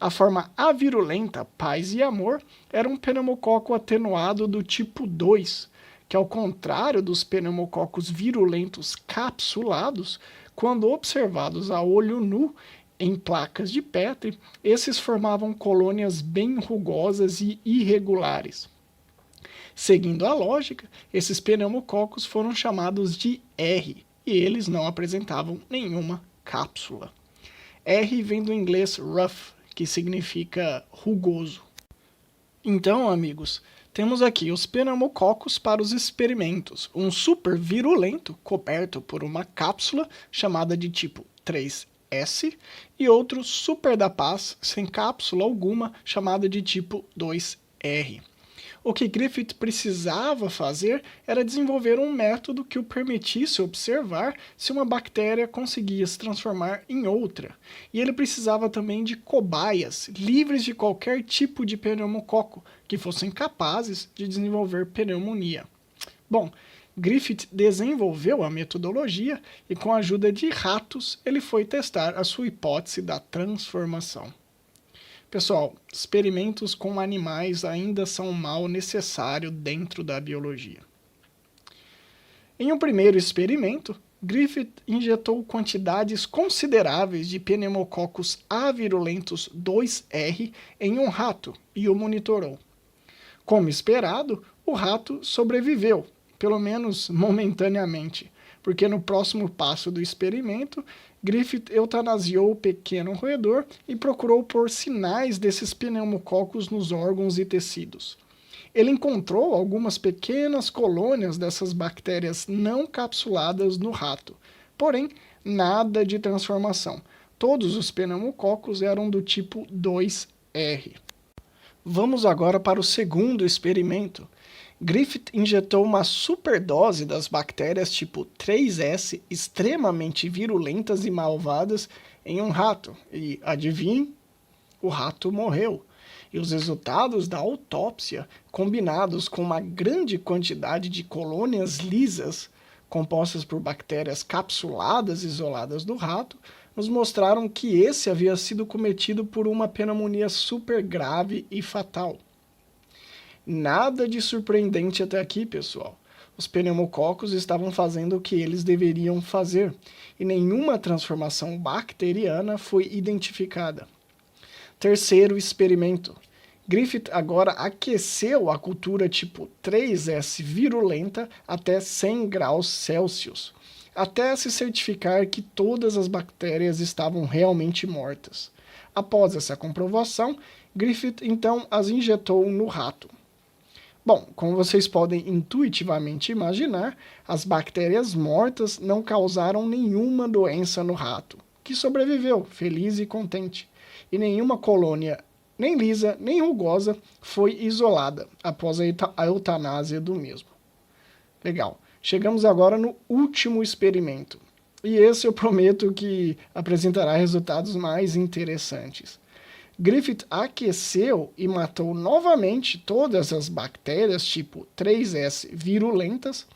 A forma avirulenta, paz e amor, era um pneumococo atenuado do tipo 2, que ao contrário dos pneumococos virulentos capsulados, quando observados a olho nu em placas de Petri, esses formavam colônias bem rugosas e irregulares. Seguindo a lógica, esses pneumococos foram chamados de R, e eles não apresentavam nenhuma cápsula. R vem do inglês rough, que significa rugoso. Então, amigos, temos aqui os pneumococos para os experimentos. Um super virulento, coberto por uma cápsula, chamada de tipo 3S, e outro super da paz, sem cápsula alguma, chamada de tipo 2R. O que Griffith precisava fazer era desenvolver um método que o permitisse observar se uma bactéria conseguia se transformar em outra. E ele precisava também de cobaias, livres de qualquer tipo de pneumococo, que fossem capazes de desenvolver pneumonia. Bom, Griffith desenvolveu a metodologia e, com a ajuda de ratos, ele foi testar a sua hipótese da transformação. Pessoal, experimentos com animais ainda são um mal necessário dentro da biologia. Em um primeiro experimento, Griffith injetou quantidades consideráveis de pneumococos avirulentos 2R em um rato e o monitorou. Como esperado, o rato sobreviveu, pelo menos momentaneamente, porque no próximo passo do experimento, Griffith eutanasiou o pequeno roedor e procurou por sinais desses pneumococos nos órgãos e tecidos. Ele encontrou algumas pequenas colônias dessas bactérias não capsuladas no rato, porém, nada de transformação. Todos os pneumococos eram do tipo 2R. Vamos agora para o segundo experimento. Griffith injetou uma superdose das bactérias tipo 3S extremamente virulentas e malvadas em um rato. E, adivinhem, o rato morreu. E os resultados da autópsia, combinados com uma grande quantidade de colônias lisas, compostas por bactérias capsuladas isoladas do rato, nos mostraram que esse havia sido cometido por uma pneumonia super grave e fatal. Nada de surpreendente até aqui, pessoal. Os pneumococos estavam fazendo o que eles deveriam fazer, e nenhuma transformação bacteriana foi identificada. Terceiro experimento. Griffith agora aqueceu a cultura tipo 3S virulenta até 100 graus Celsius, até se certificar que todas as bactérias estavam realmente mortas. Após essa comprovação, Griffith então as injetou no rato. Bom, como vocês podem intuitivamente imaginar, as bactérias mortas não causaram nenhuma doença no rato, que sobreviveu, feliz e contente, e nenhuma colônia, nem lisa, nem rugosa, foi isolada após a eutanásia do mesmo. Legal. Chegamos agora no último experimento, e esse eu prometo que apresentará resultados mais interessantes. Griffith aqueceu e matou novamente todas as bactérias tipo 3S virulentas,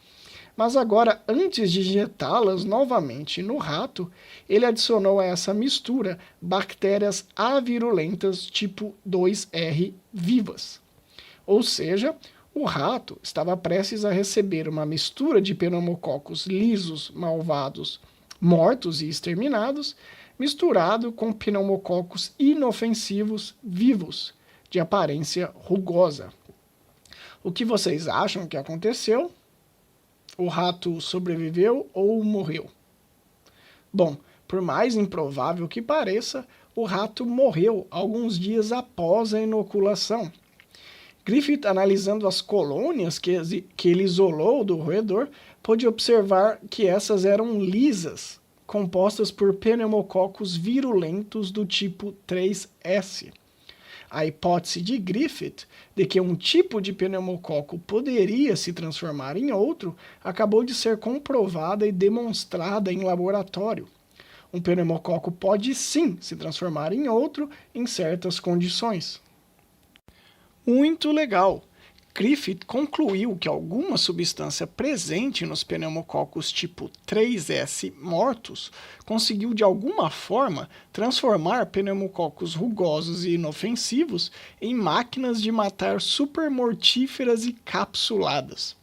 mas agora, antes de injetá-las novamente no rato, ele adicionou a essa mistura bactérias avirulentas tipo 2R vivas. Ou seja, o rato estava prestes a receber uma mistura de pneumococos lisos, malvados, mortos e exterminados, misturado com pneumococos inofensivos vivos, de aparência rugosa. O que vocês acham que aconteceu? O rato sobreviveu ou morreu? Bom, por mais improvável que pareça, o rato morreu alguns dias após a inoculação. Griffith, analisando as colônias que ele isolou do roedor, pôde observar que essas eram lisas, compostas por pneumococos virulentos do tipo 3S. A hipótese de Griffith de que um tipo de pneumococo poderia se transformar em outro acabou de ser comprovada e demonstrada em laboratório. Um pneumococo pode sim se transformar em outro em certas condições. Muito legal! Griffith concluiu que alguma substância presente nos pneumococos tipo 3S mortos conseguiu de alguma forma transformar pneumococos rugosos e inofensivos em máquinas de matar supermortíferas e capsuladas.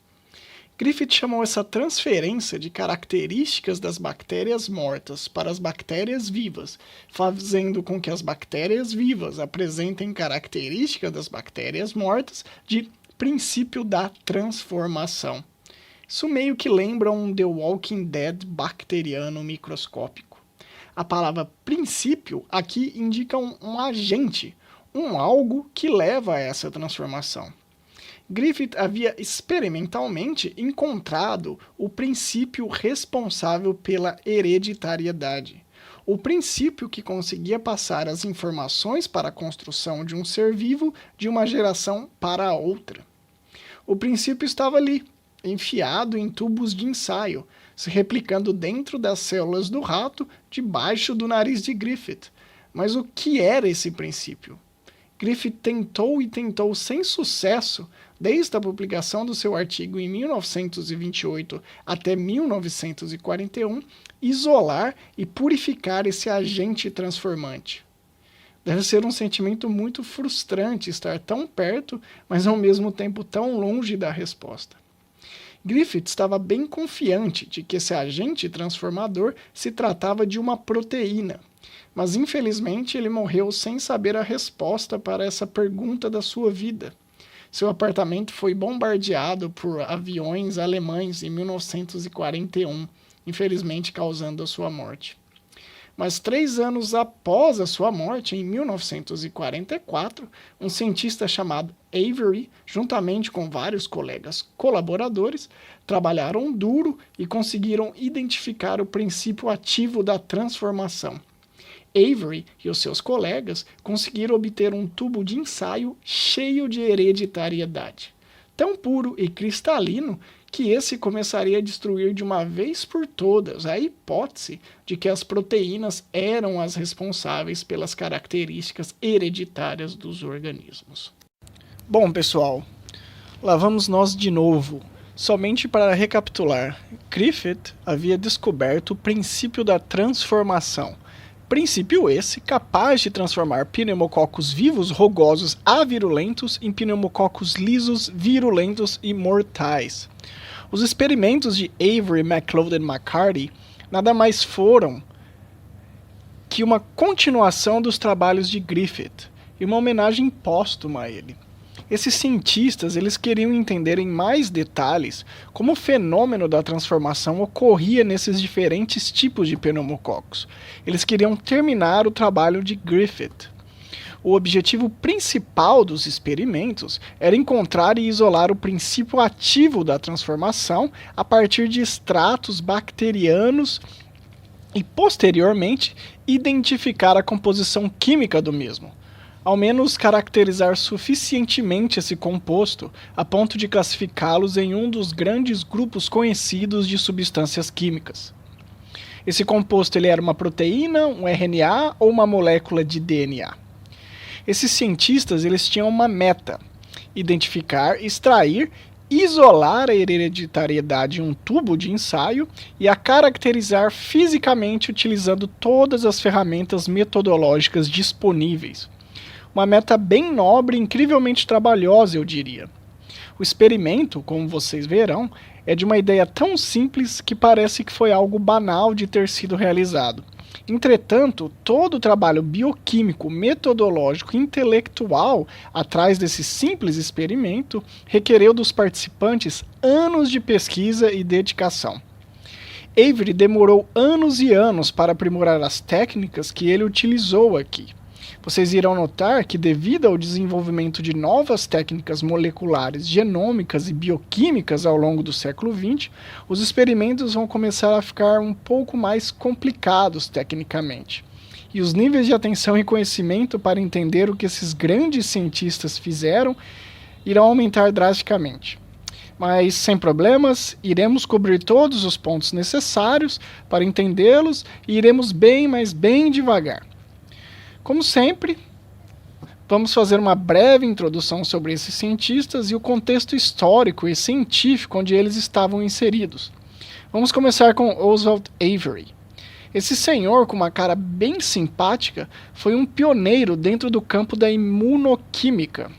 Griffith chamou essa transferência de características das bactérias mortas para as bactérias vivas, fazendo com que as bactérias vivas apresentem características das bactérias mortas de princípio da transformação. Isso meio que lembra um The Walking Dead bacteriano microscópico. A palavra princípio aqui indica um agente, um algo que leva a essa transformação. Griffith havia experimentalmente encontrado o princípio responsável pela hereditariedade. O princípio que conseguia passar as informações para a construção de um ser vivo de uma geração para a outra. O princípio estava ali, enfiado em tubos de ensaio, se replicando dentro das células do rato, debaixo do nariz de Griffith. Mas o que era esse princípio? Griffith tentou sem sucesso, desde a publicação do seu artigo em 1928 até 1941, isolar e purificar esse agente transformante. Deve ser um sentimento muito frustrante estar tão perto, mas ao mesmo tempo tão longe da resposta. Griffith estava bem confiante de que esse agente transformador se tratava de uma proteína, mas infelizmente ele morreu sem saber a resposta para essa pergunta da sua vida. Seu apartamento foi bombardeado por aviões alemães em 1941, infelizmente causando a sua morte. Mas 3 anos após a sua morte, em 1944, um cientista chamado Avery, juntamente com vários colegas colaboradores, trabalharam duro e conseguiram identificar o princípio ativo da transformação. Avery e os seus colegas conseguiram obter um tubo de ensaio cheio de hereditariedade, tão puro e cristalino que esse começaria a destruir de uma vez por todas a hipótese de que as proteínas eram as responsáveis pelas características hereditárias dos organismos. Bom, pessoal, lá vamos nós de novo. Somente para recapitular, Griffith havia descoberto o princípio da transformação. Princípio esse capaz de transformar pneumococos vivos rugosos avirulentos em pneumococos lisos, virulentos e mortais. Os experimentos de Avery, McLeod e McCarty nada mais foram que uma continuação dos trabalhos de Griffith e uma homenagem póstuma a ele. Esses cientistas eles queriam entender em mais detalhes como o fenômeno da transformação ocorria nesses diferentes tipos de pneumococos. Eles queriam terminar o trabalho de Griffith. O objetivo principal dos experimentos era encontrar e isolar o princípio ativo da transformação a partir de extratos bacterianos e, posteriormente, identificar a composição química do mesmo. Ao menos caracterizar suficientemente esse composto a ponto de classificá-los em um dos grandes grupos conhecidos de substâncias químicas. Esse composto ele era uma proteína, um RNA ou uma molécula de DNA. Esses cientistas eles tinham uma meta: identificar, extrair, isolar a hereditariedade em um tubo de ensaio e a caracterizar fisicamente utilizando todas as ferramentas metodológicas disponíveis. Uma meta bem nobre e incrivelmente trabalhosa, eu diria. O experimento, como vocês verão, é de uma ideia tão simples que parece que foi algo banal de ter sido realizado. Entretanto, todo o trabalho bioquímico, metodológico e intelectual atrás desse simples experimento requereu dos participantes anos de pesquisa e dedicação. Avery demorou anos e anos para aprimorar as técnicas que ele utilizou aqui. Vocês irão notar que, devido ao desenvolvimento de novas técnicas moleculares, genômicas e bioquímicas ao longo do século XX, os experimentos vão começar a ficar um pouco mais complicados tecnicamente. E os níveis de atenção e conhecimento para entender o que esses grandes cientistas fizeram irão aumentar drasticamente. Mas, sem problemas, iremos cobrir todos os pontos necessários para entendê-los e iremos bem, mas bem devagar. Como sempre, vamos fazer uma breve introdução sobre esses cientistas e o contexto histórico e científico onde eles estavam inseridos. Vamos começar com Oswald Avery. Esse senhor, com uma cara bem simpática, foi um pioneiro dentro do campo da imunoquímica.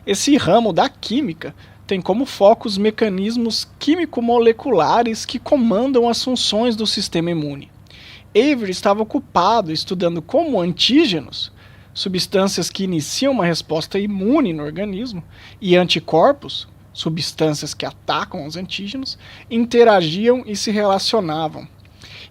Esse ramo da química tem como foco os mecanismos químico-moleculares que comandam as funções do sistema imune. Avery estava ocupado estudando como antígenos, substâncias que iniciam uma resposta imune no organismo, e anticorpos, substâncias que atacam os antígenos, interagiam e se relacionavam.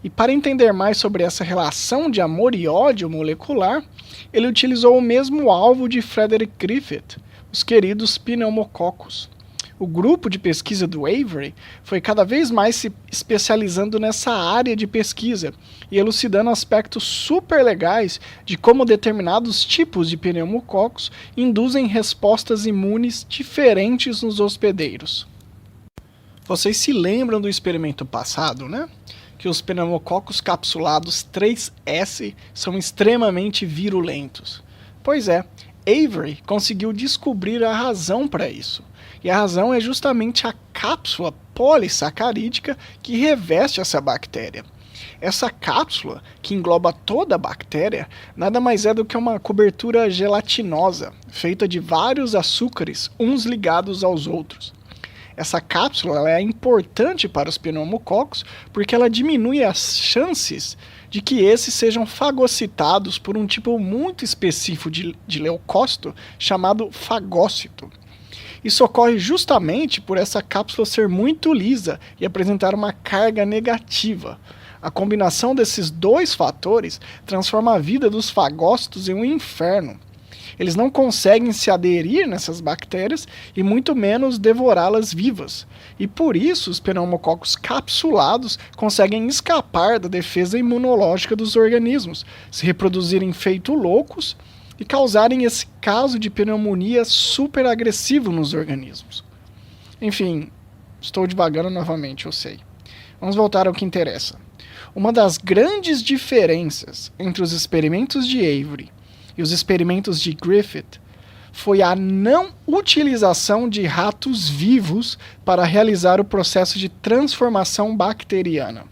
E para entender mais sobre essa relação de amor e ódio molecular, ele utilizou o mesmo alvo de Frederick Griffith, os queridos pneumococos. O grupo de pesquisa do Avery foi cada vez mais se especializando nessa área de pesquisa e elucidando aspectos super legais de como determinados tipos de pneumococos induzem respostas imunes diferentes nos hospedeiros. Vocês se lembram do experimento passado, né? Que os pneumococos capsulados 3S são extremamente virulentos. Pois é, Avery conseguiu descobrir a razão para isso. E a razão é justamente a cápsula polissacarídica que reveste essa bactéria. Essa cápsula, que engloba toda a bactéria, nada mais é do que uma cobertura gelatinosa, feita de vários açúcares, uns ligados aos outros. Essa cápsula ela é importante para os pneumococos porque ela diminui as chances de que esses sejam fagocitados por um tipo muito específico de leucócito chamado fagócito. Isso ocorre justamente por essa cápsula ser muito lisa e apresentar uma carga negativa. A combinação desses dois fatores transforma a vida dos fagócitos em um inferno. Eles não conseguem se aderir nessas bactérias e muito menos devorá-las vivas. E por isso os pneumococos capsulados conseguem escapar da defesa imunológica dos organismos, se reproduzirem feito loucos e causarem esse caso de pneumonia super agressivo nos organismos. Enfim, estou divagando novamente, eu sei. Vamos voltar ao que interessa. Uma das grandes diferenças entre os experimentos de Avery e os experimentos de Griffith foi a não utilização de ratos vivos para realizar o processo de transformação bacteriana.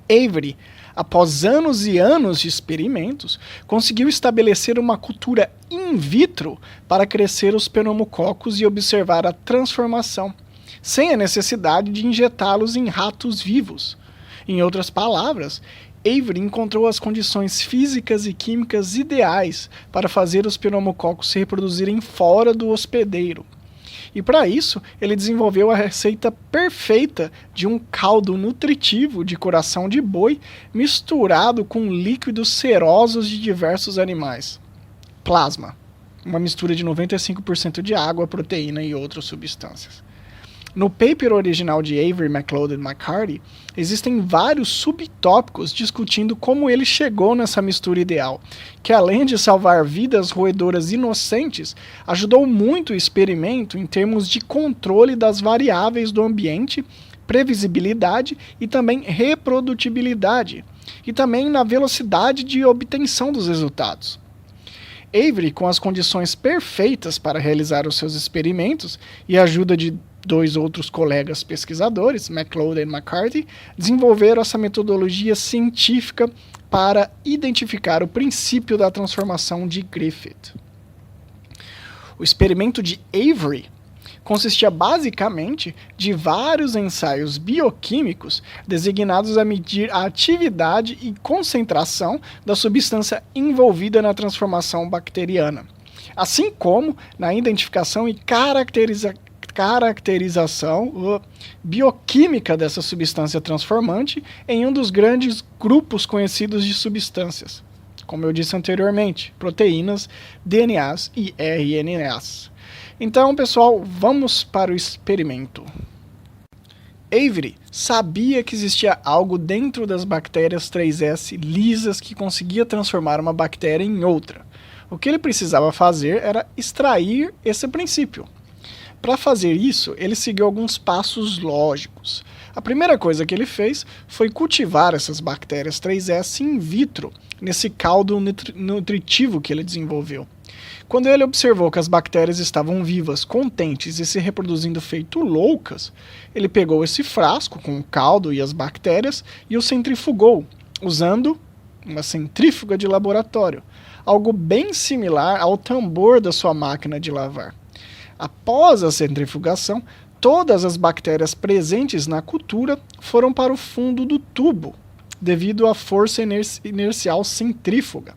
Avery, após anos e anos de experimentos, conseguiu estabelecer uma cultura in vitro para crescer os pneumococos e observar a transformação, sem a necessidade de injetá-los em ratos vivos. Em outras palavras, Avery encontrou as condições físicas e químicas ideais para fazer os pneumococos se reproduzirem fora do hospedeiro. E para isso, ele desenvolveu a receita perfeita de um caldo nutritivo de coração de boi misturado com líquidos serosos de diversos animais. Plasma, uma mistura de 95% de água, proteína e outras substâncias. No paper original de Avery, McLeod e McCarty, existem vários subtópicos discutindo como ele chegou nessa mistura ideal, que além de salvar vidas roedoras inocentes, ajudou muito o experimento em termos de controle das variáveis do ambiente, previsibilidade e também reprodutibilidade, e também na velocidade de obtenção dos resultados. Avery, com as condições perfeitas para realizar os seus experimentos e a ajuda de dois outros colegas pesquisadores, McLeod e McCarty, desenvolveram essa metodologia científica para identificar o princípio da transformação de Griffith. O experimento de Avery consistia basicamente de vários ensaios bioquímicos designados a medir a atividade e concentração da substância envolvida na transformação bacteriana, assim como na identificação e caracterização bioquímica dessa substância transformante em um dos grandes grupos conhecidos de substâncias, como eu disse anteriormente, proteínas, DNAs e RNAs. Então, pessoal, vamos para o experimento. Avery sabia que existia algo dentro das bactérias 3S lisas que conseguia transformar uma bactéria em outra. O que ele precisava fazer era extrair esse princípio. Para fazer isso, ele seguiu alguns passos lógicos. A primeira coisa que ele fez foi cultivar essas bactérias 3S in vitro, nesse caldo nutritivo que ele desenvolveu. Quando ele observou que as bactérias estavam vivas, contentes e se reproduzindo feito loucas, ele pegou esse frasco com o caldo e as bactérias e o centrifugou, usando uma centrífuga de laboratório, algo bem similar ao tambor da sua máquina de lavar. Após a centrifugação, todas as bactérias presentes na cultura foram para o fundo do tubo, devido à força inercial centrífuga.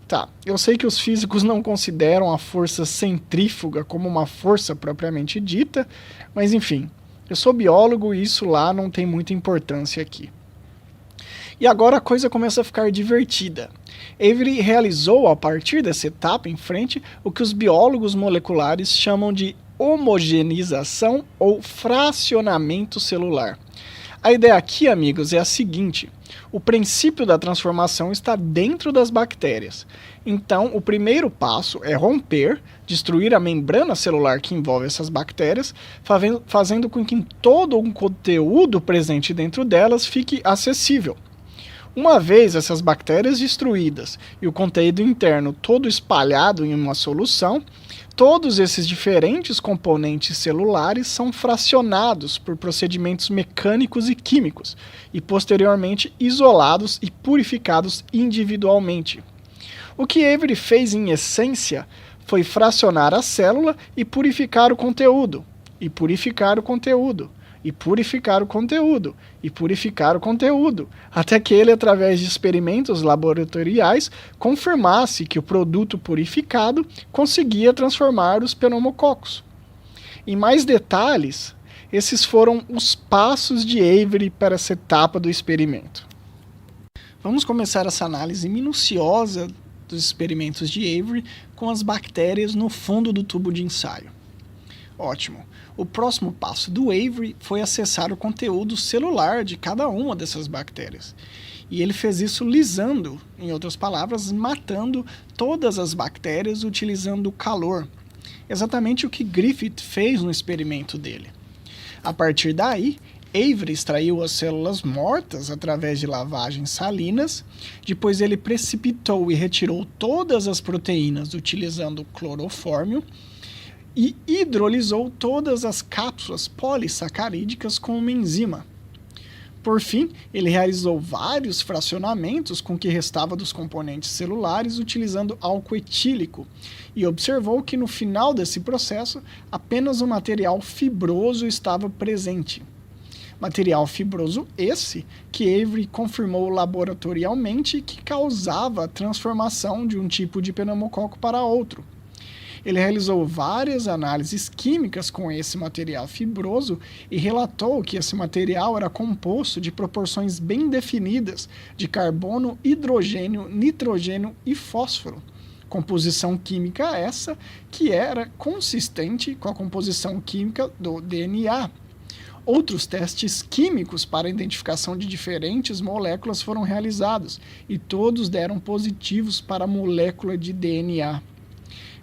Tá, eu sei que os físicos não consideram a força centrífuga como uma força propriamente dita, mas enfim, eu sou biólogo e isso lá não tem muita importância aqui. E agora a coisa começa a ficar divertida. Avery realizou, a partir dessa etapa em frente, o que os biólogos moleculares chamam de homogeneização ou fracionamento celular. A ideia aqui, amigos, é a seguinte: o princípio da transformação está dentro das bactérias. Então, o primeiro passo é romper, destruir a membrana celular que envolve essas bactérias, fazendo com que todo o conteúdo presente dentro delas fique acessível. Uma vez essas bactérias destruídas e o conteúdo interno todo espalhado em uma solução, todos esses diferentes componentes celulares são fracionados por procedimentos mecânicos e químicos e posteriormente isolados e purificados individualmente. O que Avery fez em essência foi fracionar a célula e purificar o conteúdo, e purificar o conteúdo, e purificar o conteúdo, e purificar o conteúdo, até que ele, através de experimentos laboratoriais, confirmasse que o produto purificado conseguia transformar os pneumococos. Em mais detalhes, esses foram os passos de Avery para essa etapa do experimento. Vamos começar essa análise minuciosa dos experimentos de Avery com as bactérias no fundo do tubo de ensaio. Ótimo. O próximo passo do Avery foi acessar o conteúdo celular de cada uma dessas bactérias. E ele fez isso lisando, em outras palavras, matando todas as bactérias utilizando o calor. Exatamente o que Griffith fez no experimento dele. A partir daí, Avery extraiu as células mortas através de lavagens salinas, depois ele precipitou e retirou todas as proteínas utilizando clorofórmio, e hidrolisou todas as cápsulas polissacarídicas com uma enzima. Por fim, ele realizou vários fracionamentos com o que restava dos componentes celulares utilizando álcool etílico e observou que no final desse processo apenas o material fibroso estava presente. Material fibroso esse que Avery confirmou laboratorialmente que causava a transformação de um tipo de pneumococo para outro. Ele realizou várias análises químicas com esse material fibroso e relatou que esse material era composto de proporções bem definidas de carbono, hidrogênio, nitrogênio e fósforo. Composição química essa que era consistente com a composição química do DNA. Outros testes químicos para a identificação de diferentes moléculas foram realizados e todos deram positivos para a molécula de DNA.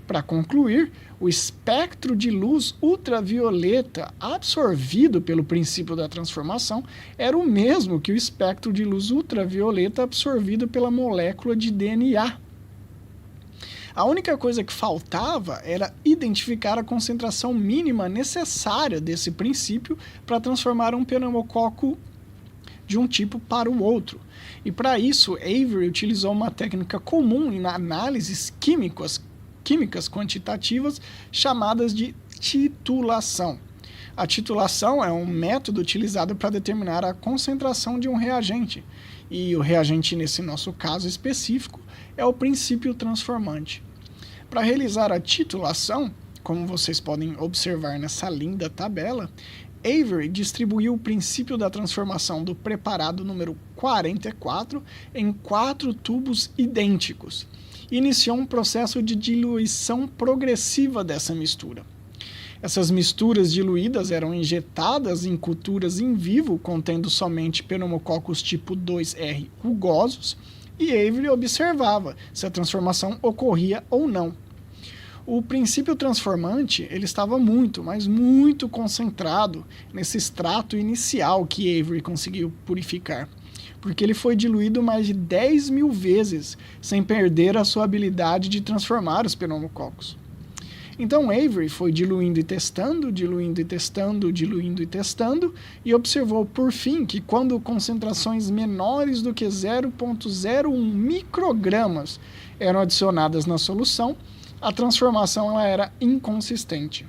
Para concluir, o espectro de luz ultravioleta absorvido pelo princípio da transformação era o mesmo que o espectro de luz ultravioleta absorvido pela molécula de DNA. A única coisa que faltava era identificar a concentração mínima necessária desse princípio para transformar um pneumococo de um tipo para o outro. E para isso, Avery utilizou uma técnica comum em análises químicas quantitativas chamadas de titulação. A titulação é um método utilizado para determinar a concentração de um reagente, e o reagente, nesse nosso caso específico, é o princípio transformante. Para realizar a titulação, como vocês podem observar nessa linda tabela, Avery distribuiu o princípio da transformação do preparado número 44 em 4 tubos idênticos e iniciou um processo de diluição progressiva dessa mistura. Essas misturas diluídas eram injetadas em culturas em vivo contendo somente pneumococos tipo 2R rugosos e Avery observava se a transformação ocorria ou não. O princípio transformante ele estava muito, mas muito concentrado nesse extrato inicial que Avery conseguiu purificar, porque ele foi diluído mais de 10.000 vezes sem perder a sua habilidade de transformar os pneumococos. Então Avery foi diluindo e testando, diluindo e testando, diluindo e testando, e observou por fim que quando concentrações menores do que 0,01 microgramas eram adicionadas na solução, a transformação ela era inconsistente.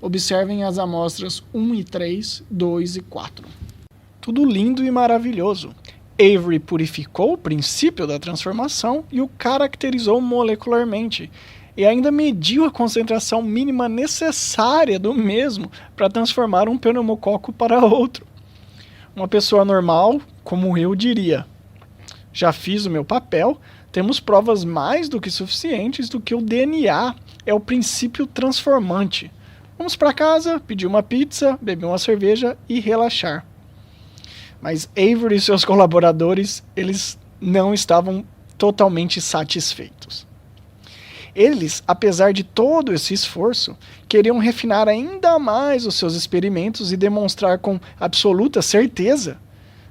Observem as amostras 1 e 3, 2 e 4. Tudo lindo e maravilhoso. Avery purificou o princípio da transformação e o caracterizou molecularmente, e ainda mediu a concentração mínima necessária do mesmo para transformar um pneumococo para outro. Uma pessoa normal, como eu, diria: já fiz o meu papel, temos provas mais do que suficientes do que o DNA é o princípio transformante. Vamos para casa, pedir uma pizza, beber uma cerveja e relaxar. Mas Avery e seus colaboradores, eles não estavam totalmente satisfeitos. Eles, apesar de todo esse esforço, queriam refinar ainda mais os seus experimentos e demonstrar com absoluta certeza,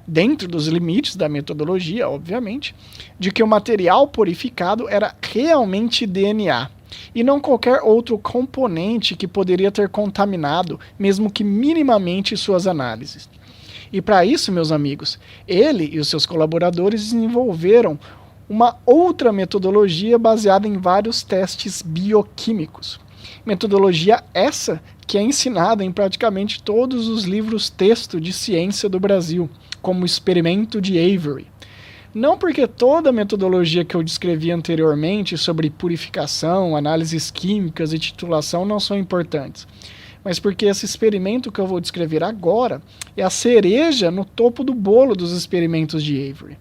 dentro dos limites da metodologia, obviamente, de que o material purificado era realmente DNA, e não qualquer outro componente que poderia ter contaminado, mesmo que minimamente, suas análises. E para isso, meus amigos, ele e os seus colaboradores desenvolveram uma outra metodologia baseada em vários testes bioquímicos. Metodologia essa que é ensinada em praticamente todos os livros-texto de ciência do Brasil, como o experimento de Avery. Não porque toda a metodologia que eu descrevi anteriormente sobre purificação, análises químicas e titulação não são importantes, mas porque esse experimento que eu vou descrever agora é a cereja no topo do bolo dos experimentos de Avery.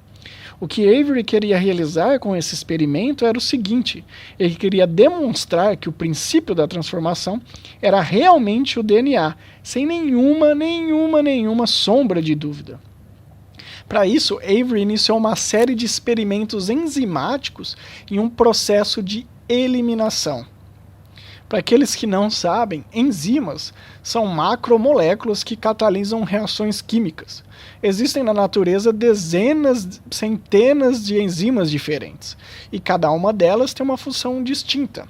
O que Avery queria realizar com esse experimento era o seguinte: ele queria demonstrar que o princípio da transformação era realmente o DNA, sem nenhuma sombra de dúvida. Para isso, Avery iniciou uma série de experimentos enzimáticos em um processo de eliminação. Para aqueles que não sabem, enzimas são macromoléculas que catalisam reações químicas. Existem na natureza dezenas, centenas de enzimas diferentes, e cada uma delas tem uma função distinta.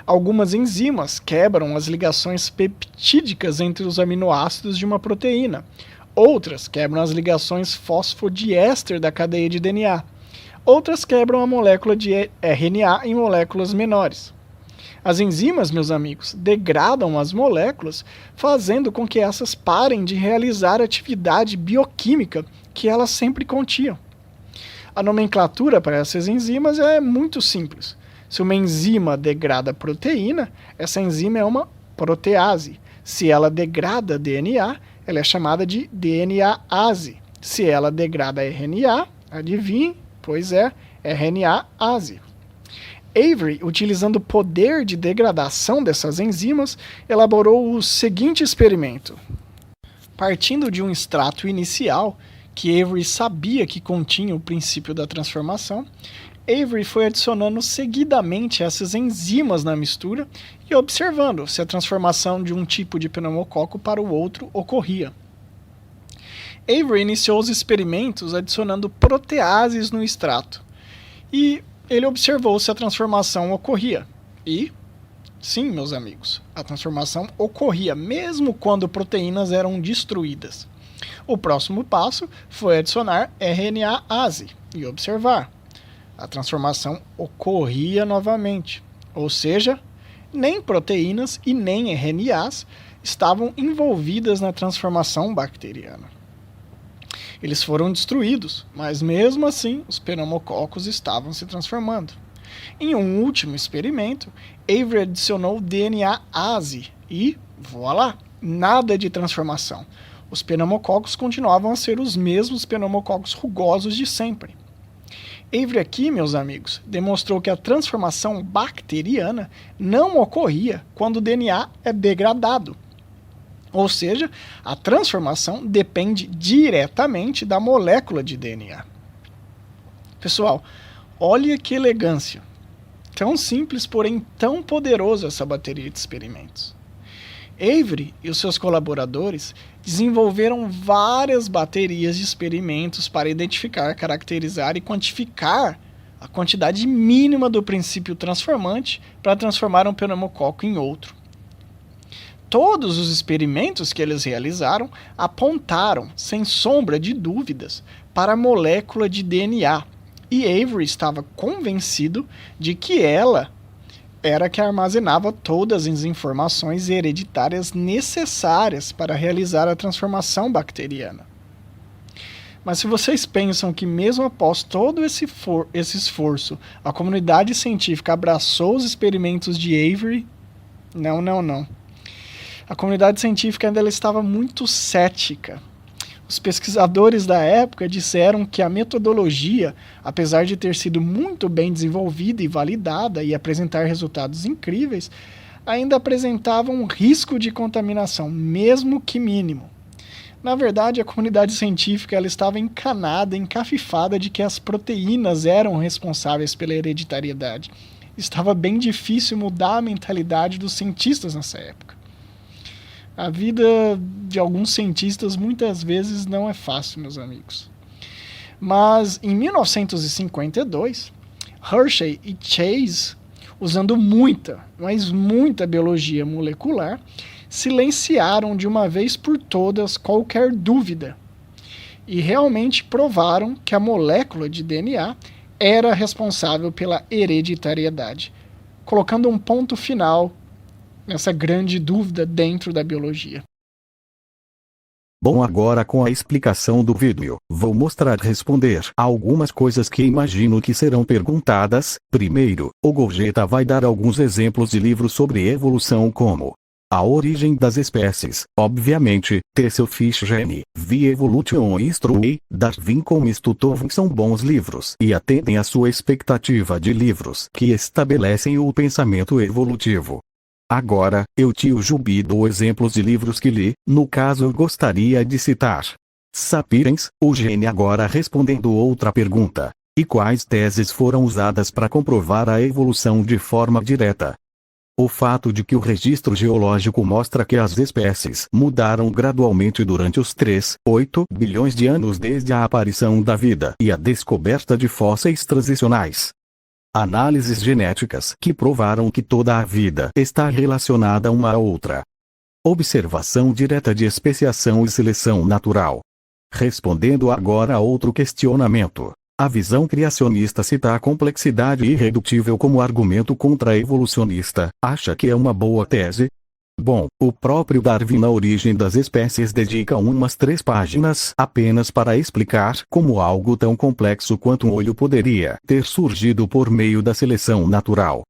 Algumas enzimas quebram as ligações peptídicas entre os aminoácidos de uma proteína. Outras quebram as ligações fosfodiéster da cadeia de DNA. Outras quebram a molécula de RNA em moléculas menores. As enzimas, meus amigos, degradam as moléculas, fazendo com que essas parem de realizar a atividade bioquímica que elas sempre continham. A nomenclatura para essas enzimas é muito simples. Se uma enzima degrada proteína, essa enzima é uma protease. Se ela degrada DNA, ela é chamada de DNAase. Se ela degrada RNA, adivinhe, pois é, RNAase. Avery, utilizando o poder de degradação dessas enzimas, elaborou o seguinte experimento. Partindo de um extrato inicial, que Avery sabia que continha o princípio da transformação, Avery foi adicionando seguidamente essas enzimas na mistura e observando se a transformação de um tipo de pneumococo para o outro ocorria. Avery iniciou os experimentos adicionando proteases no extrato e ele observou se a transformação ocorria. E, sim, meus amigos, a transformação ocorria mesmo quando proteínas eram destruídas. O próximo passo foi adicionar RNAase e observar. A transformação ocorria novamente, ou seja, nem proteínas e nem RNAs estavam envolvidas na transformação bacteriana. Eles foram destruídos, mas mesmo assim os pneumococos estavam se transformando. Em um último experimento, Avery adicionou DNA ASE e, voilá, nada de transformação. Os pneumococos continuavam a ser os mesmos pneumococos rugosos de sempre. Avery aqui, meus amigos, demonstrou que a transformação bacteriana não ocorria quando o DNA é degradado. Ou seja, a transformação depende diretamente da molécula de DNA. Pessoal, olha que elegância. Tão simples, porém tão poderosa essa bateria de experimentos. Avery e os seus colaboradores desenvolveram várias baterias de experimentos para identificar, caracterizar e quantificar a quantidade mínima do princípio transformante para transformar um pneumococo em outro. Todos os experimentos que eles realizaram apontaram, sem sombra de dúvidas, para a molécula de DNA, e Avery estava convencido de que ela era que armazenava todas as informações hereditárias necessárias para realizar a transformação bacteriana. Mas se vocês pensam que mesmo após todo esse esforço, a comunidade científica abraçou os experimentos de Avery, não. A comunidade científica ainda estava muito cética. Os pesquisadores da época disseram que a metodologia, apesar de ter sido muito bem desenvolvida e validada e apresentar resultados incríveis, ainda apresentava um risco de contaminação, mesmo que mínimo. Na verdade, a comunidade científica ela estava encanada, encafifada de que as proteínas eram responsáveis pela hereditariedade. Estava bem difícil mudar a mentalidade dos cientistas nessa época. A vida de alguns cientistas muitas vezes não é fácil, meus amigos. Mas em 1952, Hershey e Chase, usando muita biologia molecular, silenciaram de uma vez por todas qualquer dúvida e realmente provaram que a molécula de DNA era responsável pela hereditariedade, colocando um ponto final nessa grande dúvida dentro da biologia. Bom, agora com a explicação do vídeo, vou mostrar responder algumas coisas que imagino que serão perguntadas. Primeiro, o Gorjeta vai dar alguns exemplos de livros sobre evolução como A Origem das Espécies, obviamente, Tessel Fish Gene, The Evolution History, Darwin com Instituto são bons livros e atendem à sua expectativa de livros que estabelecem o pensamento evolutivo. Agora, eu tio Jubi dou exemplos de livros que li, no caso eu gostaria de citar. Sapiens, o gene agora respondendo outra pergunta. E quais teses foram usadas para comprovar a evolução de forma direta? O fato de que o registro geológico mostra que as espécies mudaram gradualmente durante os 3,8 bilhões de anos desde a aparição da vida e a descoberta de fósseis transicionais. Análises genéticas que provaram que toda a vida está relacionada uma à outra. Observação direta de especiação e seleção natural. Respondendo agora a outro questionamento. A visão criacionista cita a complexidade irredutível como argumento contra a evolucionista. Acha que é uma boa tese? Bom, o próprio Darwin na Origem das Espécies dedica umas 3 páginas apenas para explicar como algo tão complexo quanto um olho poderia ter surgido por meio da seleção natural.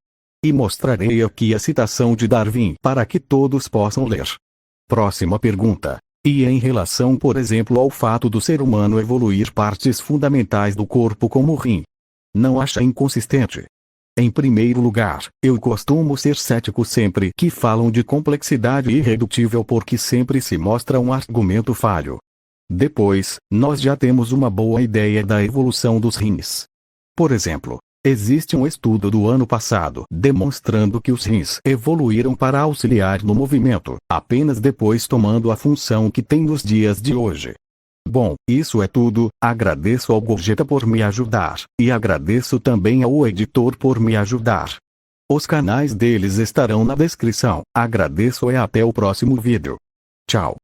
E mostrarei aqui a citação de Darwin para que todos possam ler. Próxima pergunta. E em relação, por exemplo, ao fato do ser humano evoluir partes fundamentais do corpo como o rim? Não acha inconsistente? Em primeiro lugar, eu costumo ser cético sempre que falam de complexidade irredutível porque sempre se mostra um argumento falho. Depois, nós já temos uma boa ideia da evolução dos rins. Por exemplo, existe um estudo do ano passado demonstrando que os rins evoluíram para auxiliar no movimento, apenas depois tomando a função que tem nos dias de hoje. Bom, isso é tudo. Agradeço ao Gorjeta por me ajudar, e agradeço também ao editor por me ajudar. Os canais deles estarão na descrição. Agradeço e até o próximo vídeo. Tchau.